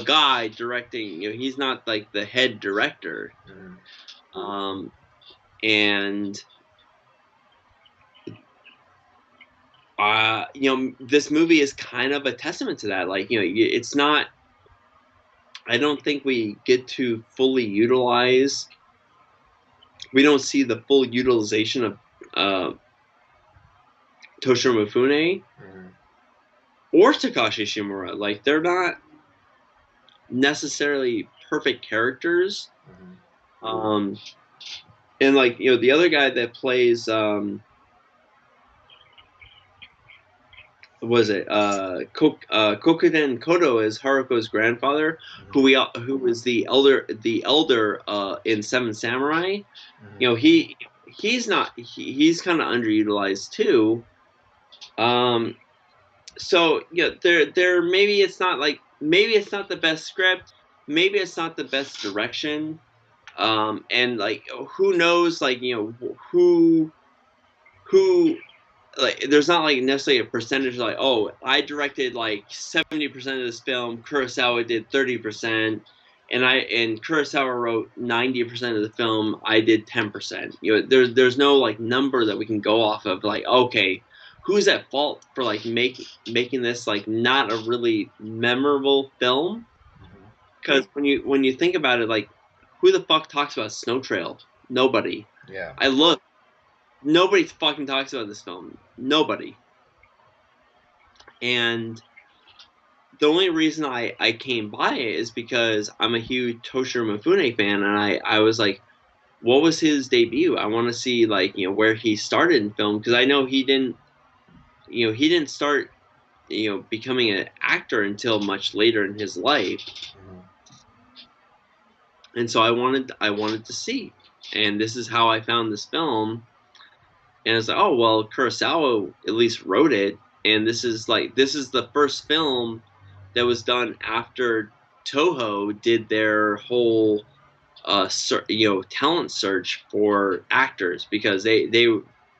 guy directing. He's not like the head director. Mm-hmm. Um, and this movie is kind of a testament to that. Like, it's not. I don't think we get to fully utilize. We don't see the full utilization of uh, Toshiro Mifune Mm-hmm. or Takashi Shimura. Like, they're not necessarily perfect characters. Mm-hmm. Um, and like the other guy that plays was it Kokuden Kodo is Haruko's grandfather, who was the elder in Seven Samurai. Mm-hmm. You know he's not he's kind of underutilized too. Um, so there maybe it's not the best script, maybe it's not the best direction. And like who knows, like who like there's not like necessarily a percentage like, oh, I directed like 70% of this film, Kurosawa did 30%, and Kurosawa wrote 90% of the film, I did 10%. There's no like number that we can go off of, like, okay, who's at fault for like making this like not a really memorable film. Mm-hmm. Because when you think about it, like, who the fuck talks about Snow Trail? Nobody. Yeah. I look. Nobody fucking talks about this film. Nobody. And the only reason I came by it is because I'm a huge Toshiro Mifune fan, and I was like, what was his debut? I want to see like where he started in film, because I know he didn't start becoming an actor until much later in his life. Mm-hmm. And so I wanted to see, and this is how I found this film. And it's like, oh well, Kurosawa at least wrote it, and this is the first film that was done after Toho did their whole talent search for actors, because they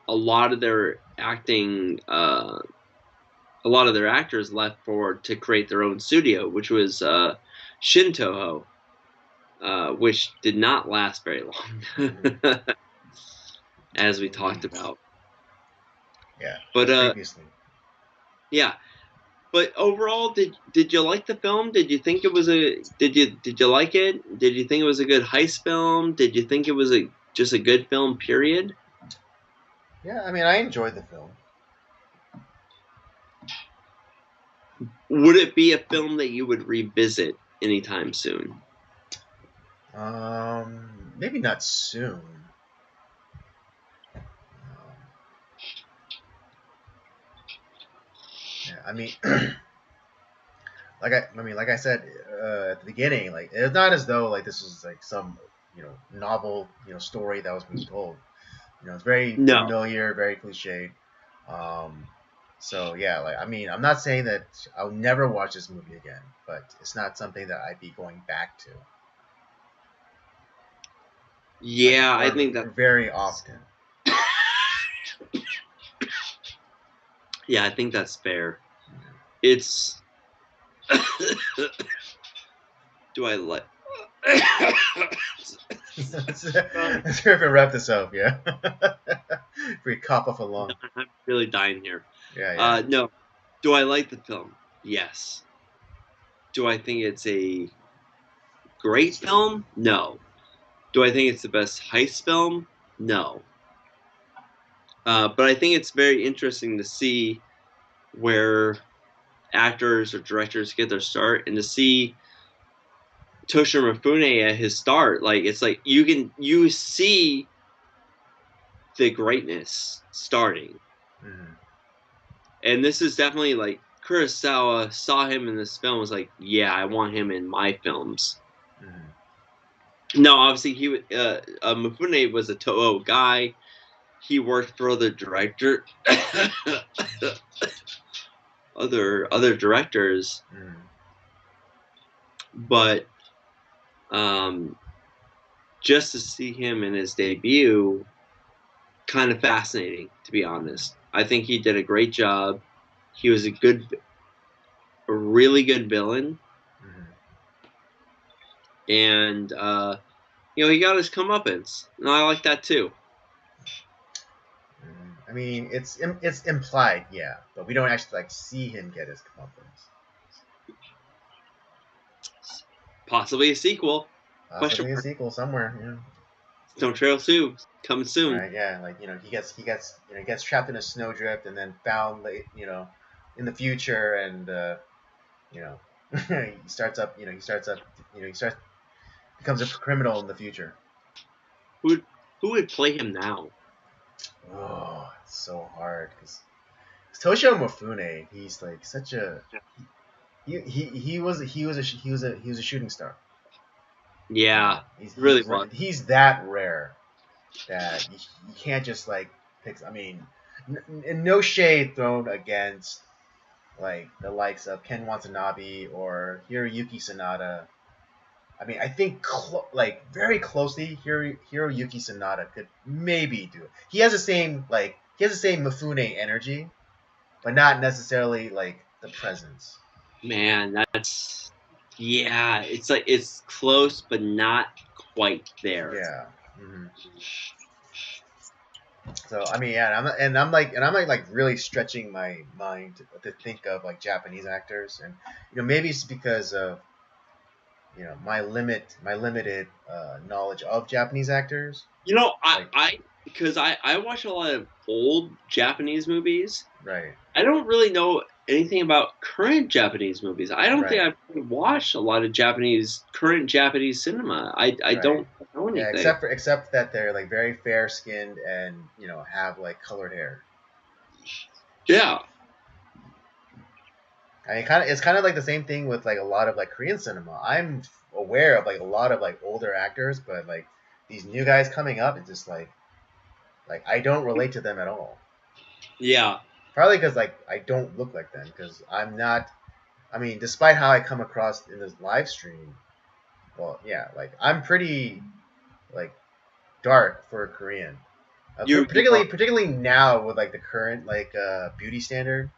a lot of their acting a lot of their actors left for to create their own studio, which was Shin Toho, which did not last very long, Mm-hmm. as we talked Indeed. about. Yeah. But Previously. yeah. But overall, did you like the film? Did you think it was a did you like it? Did you think it was a good heist film? Did you think it was a just a good film, period? Yeah. I mean, I enjoyed the film. Would it be a film that you would revisit anytime soon? Maybe not soon. Yeah. I mean, like I said at the beginning, like it's not as though like this was like some novel story that was being told. It's very No. familiar, very cliched. Um, so yeah, like I mean, I'm not saying that I'll never watch this movie again, but it's not something that I'd be going back to like Yeah, I or think that. very often. Yeah, I think that's fair. It's. Do I like? Let's see if we wrap this up, yeah. If we cop off a lung. I'm really dying here. Yeah, yeah. No. Do I like the film? Yes. Do I think it's a great film? No. Do I think it's the best heist film? No. But I think it's very interesting to see where actors or directors get their start, and to see Toshiro Mifune at his start. Like it's like you see the greatness starting, Mm-hmm. and this is definitely like Kurosawa saw him in this film, was like, yeah, I want him in my films. No, obviously Mifune was a Toho guy. He worked for other other directors, but just to see him in his debut, kind of fascinating, to be honest. I think he did a great job. He was a really good villain, and he got his comeuppance, and I like that too. I mean, it's implied, yeah, but we don't actually like see him get his comeuppance. Possibly a sequel. Possibly a sequel somewhere, yeah. Snow Trail 2 coming soon. Right, yeah, like he gets trapped in a snowdrift and then found in the future, and he starts becomes a criminal in the future. Who would play him now? Oh, it's so hard because Toshio Mifune, he's like such a he was a shooting star. Yeah, He's that rare that you can't just like pick. I mean, no shade thrown against like the likes of Ken Watanabe or Hiroyuki Sanada. I mean, I think like very closely, Hiroyuki Sanada could maybe do it. He has the same Mifune energy, but not necessarily like the presence. Man, it's like it's close, but not quite there. Yeah. Mm-hmm. So I mean, yeah, I'm like really stretching my mind to think of like Japanese actors, and maybe it's because of my limited knowledge of Japanese actors. Because I watch a lot of old Japanese movies. Right. I don't really know anything about current Japanese movies. I don't think I've watched a lot of current Japanese cinema. I don't know anything. Yeah, except that they're like very fair skinned and have like colored hair. Yeah. I mean, it's kind of like the same thing with like a lot of like Korean cinema. I'm aware of like a lot of like older actors, but like these new guys coming up, it's just like I don't relate to them at all. Yeah. Probably because like I don't look like them, because I'm not. I mean, despite how I come across in this live stream, well, yeah, like I'm pretty like dark for a Korean. Particularly now with like the current like beauty standard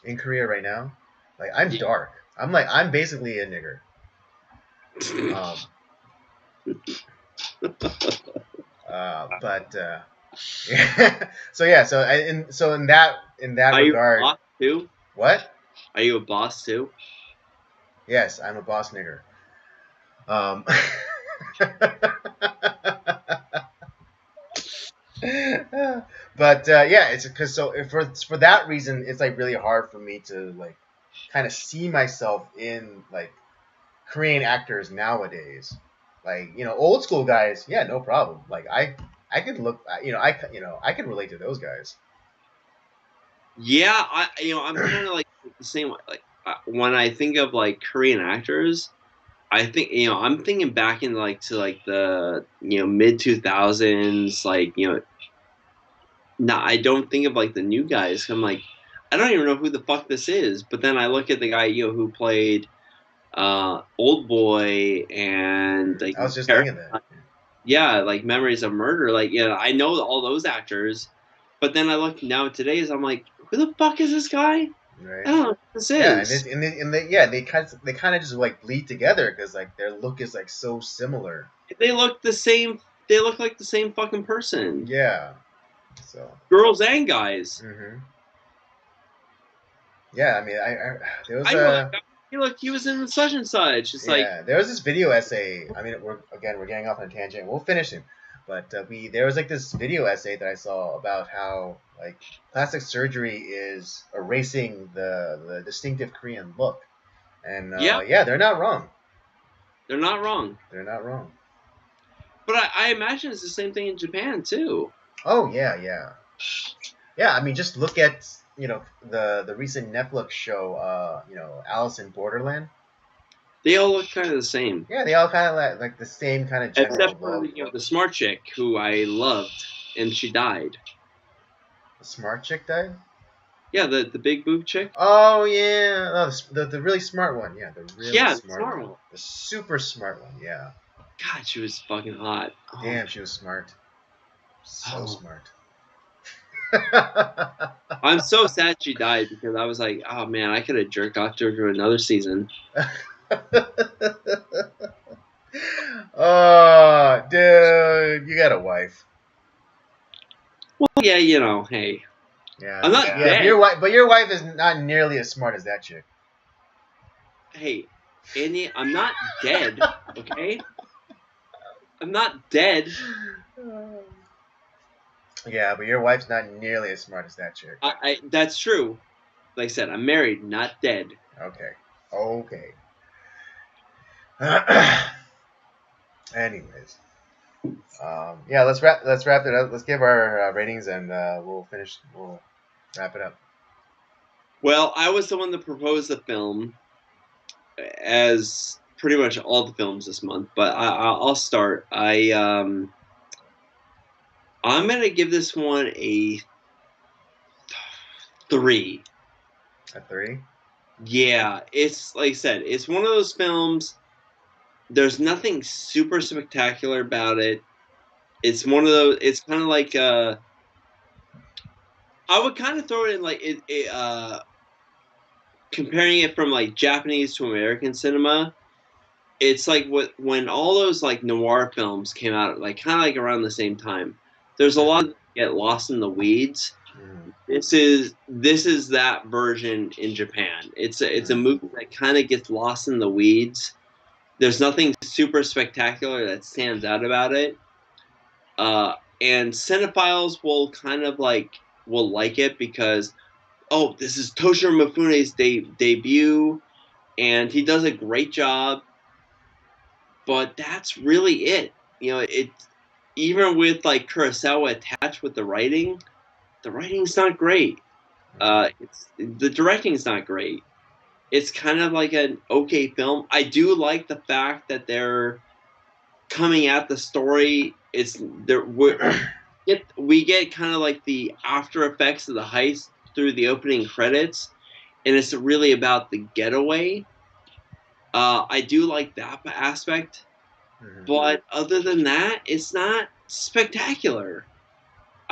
in Korea right now. Like I'm dark. I'm basically a nigger. But yeah. So yeah. So in that regard. You a boss too? What? Are you a boss too? Yes, I'm a boss nigger. But yeah, it's because for that reason, it's like really hard for me to like kind of see myself in like Korean actors nowadays. Like old school guys, yeah, no problem. Like I could look, I could relate to those guys. Yeah, I'm kind of like the same way. Like when I think of like Korean actors, I think I'm thinking back in like to like the mid 2000s, like not I don't think of like the new guys. I'm like I don't even know who the fuck this is. But then I look at the guy who played Old Boy and like I was just thinking that. yeah, like Memories of Murder. Like I know all those actors, but then I look now today's. I'm like, who the fuck is this guy? Right. I don't know what this Yeah, is. they kind of just like bleed together because like their look is like so similar. They look the same. They look like the same fucking person. Yeah. So. Girls and guys. Hmm. Yeah, I mean, I there was I know that a guy. He was in such and such. It's like, yeah there was this video essay. I mean, we're getting off on a tangent. We'll finish it, but there was like this video essay that I saw about how like plastic surgery is erasing the distinctive Korean look, and yeah, yeah, they're not wrong. they're not wrong. They're not wrong. But I imagine it's the same thing in Japan too. Oh yeah, yeah, yeah. I mean, just look at the recent Netflix show, Alice in Borderland. They all look kind of the same, Yeah, they all kind of like the same kind of general except for look. the smart chick who I loved, and she died. The smart chick died. Yeah, the big boob chick. Oh yeah, oh, the really smart one. Yeah, the really Yeah, the smart smart one. one. The super smart one. Yeah. God, she was fucking hot. Oh. Damn, she was smart. So Oh. smart. I'm so sad she died because I was like, oh man, I could have jerked off to her for another season. Oh, dude, you got a wife. Well, yeah, hey, Yeah, I'm not yeah. dead. But your wife is not nearly as smart as that chick. Hey, Andy, I'm not dead. Okay, I'm not dead. Yeah, but your wife's not nearly as smart as that chick. That's true. Like I said, I'm married, not dead. Okay. Okay. Anyways, yeah, let's wrap it up. Let's give our ratings and we'll finish. We'll wrap it up. Well, I was the one that proposed the film, as pretty much all the films this month. But I'll start. I'm gonna give this one a 3. A 3. Yeah, it's like I said, it's one of those films. There's nothing super spectacular about it. It's one of those. It's kind of like I would kind of throw it in like comparing it from like Japanese to American cinema. It's like when all those like noir films came out, like kind of like around the same time. There's a lot that get lost in the weeds. This is that version in Japan. It's a movie that kind of gets lost in the weeds. There's nothing super spectacular that stands out about it. And cinephiles will kind of will like it because this is Toshiro Mifune's debut, and he does a great job. But that's really it. It even with like Kurosawa attached with the writing's not great. The directing's not great. It's kind of like an okay film. I do like the fact that they're coming at the story. We get kind of like the after effects of the heist through the opening credits, and it's really about the getaway. I do like that aspect, but other than that, it's not spectacular.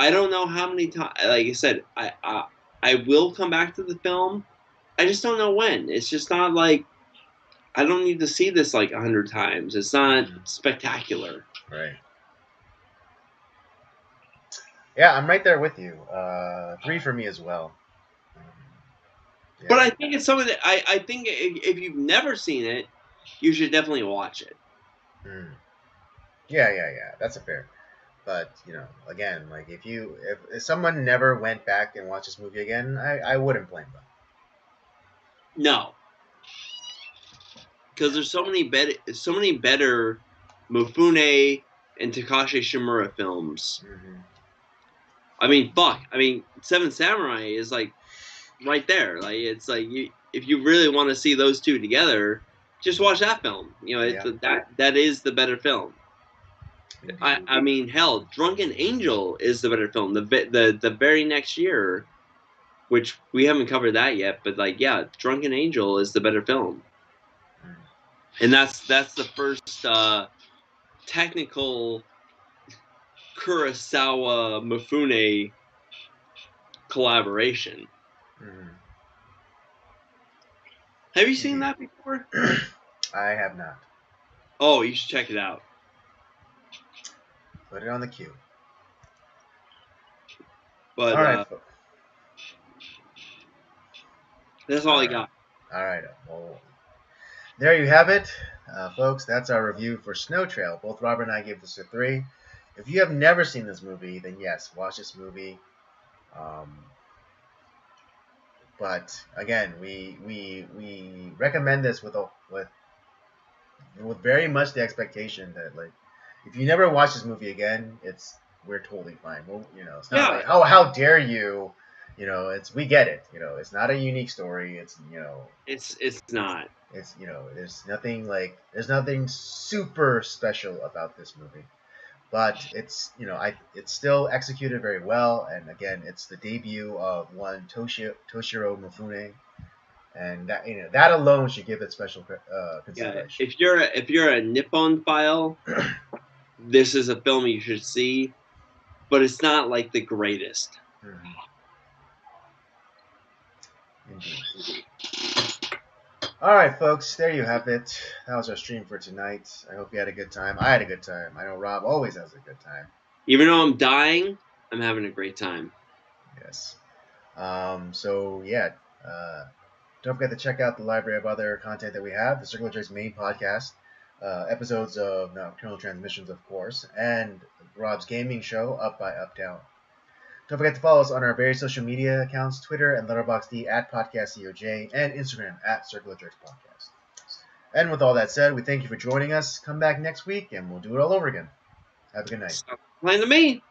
I don't know how many times. Like I said, I will come back to the film. I just don't know when. It's just not like I don't need to see this like 100 times. It's not spectacular. Right. Yeah, I'm right there with you. 3 for me as well. Yeah. But I think it's something that I think if you've never seen it, you should definitely watch it. Yeah. That's a fair. But again, like if someone never went back and watched this movie again, I wouldn't blame them. No, because there's so many better Mifune and Takashi Shimura films. I mean, fuck. I mean, Seven Samurai is like right there. Like it's like if you really want to see those two together, just watch that film. That is the better film. Indeed. I mean, hell, Drunken Angel is the better film. The very next year, which we haven't covered that yet, but like, yeah, Drunken Angel is the better film, and that's the first technical Kurosawa Mifune collaboration. Have you seen that before? I have not. Oh, you should check it out. Put it on the queue. But all right. That's all I got. All right. Well, there you have it, folks. That's our review for Snow Trail. Both Robert and I gave this a 3. If you have never seen this movie, then yes, watch this movie. But again, we recommend this with very much the expectation that, like, if you never watch this movie again, we're totally fine. Well, it's not like, oh, how dare you? We get it. It's not a unique story. It's not. It's there's nothing super special about this movie, but it's still executed very well. And again, it's the debut of one Toshiro Mifune. And that alone should give it special consideration. Yeah, if you're a Nippon file, this is a film you should see, but it's not like the greatest. Indeed. All right, folks, there you have it. That was our stream for tonight. I hope you had a good time. I had a good time. I know Rob always has a good time. Even though I'm dying, I'm having a great time. Yes. So yeah. Don't forget to check out the library of other content that we have, the Circular Joy's main podcast, episodes of Nocturnal Transmissions, of course, and Rob's gaming show, Up by Uptown. Don't forget to follow us on our various social media accounts, Twitter and Letterboxd at PodcastCOJ, and Instagram at Circular Joy's Podcast. And with all that said, we thank you for joining us. Come back next week, and we'll do it all over again. Have a good night. Stop playing to me.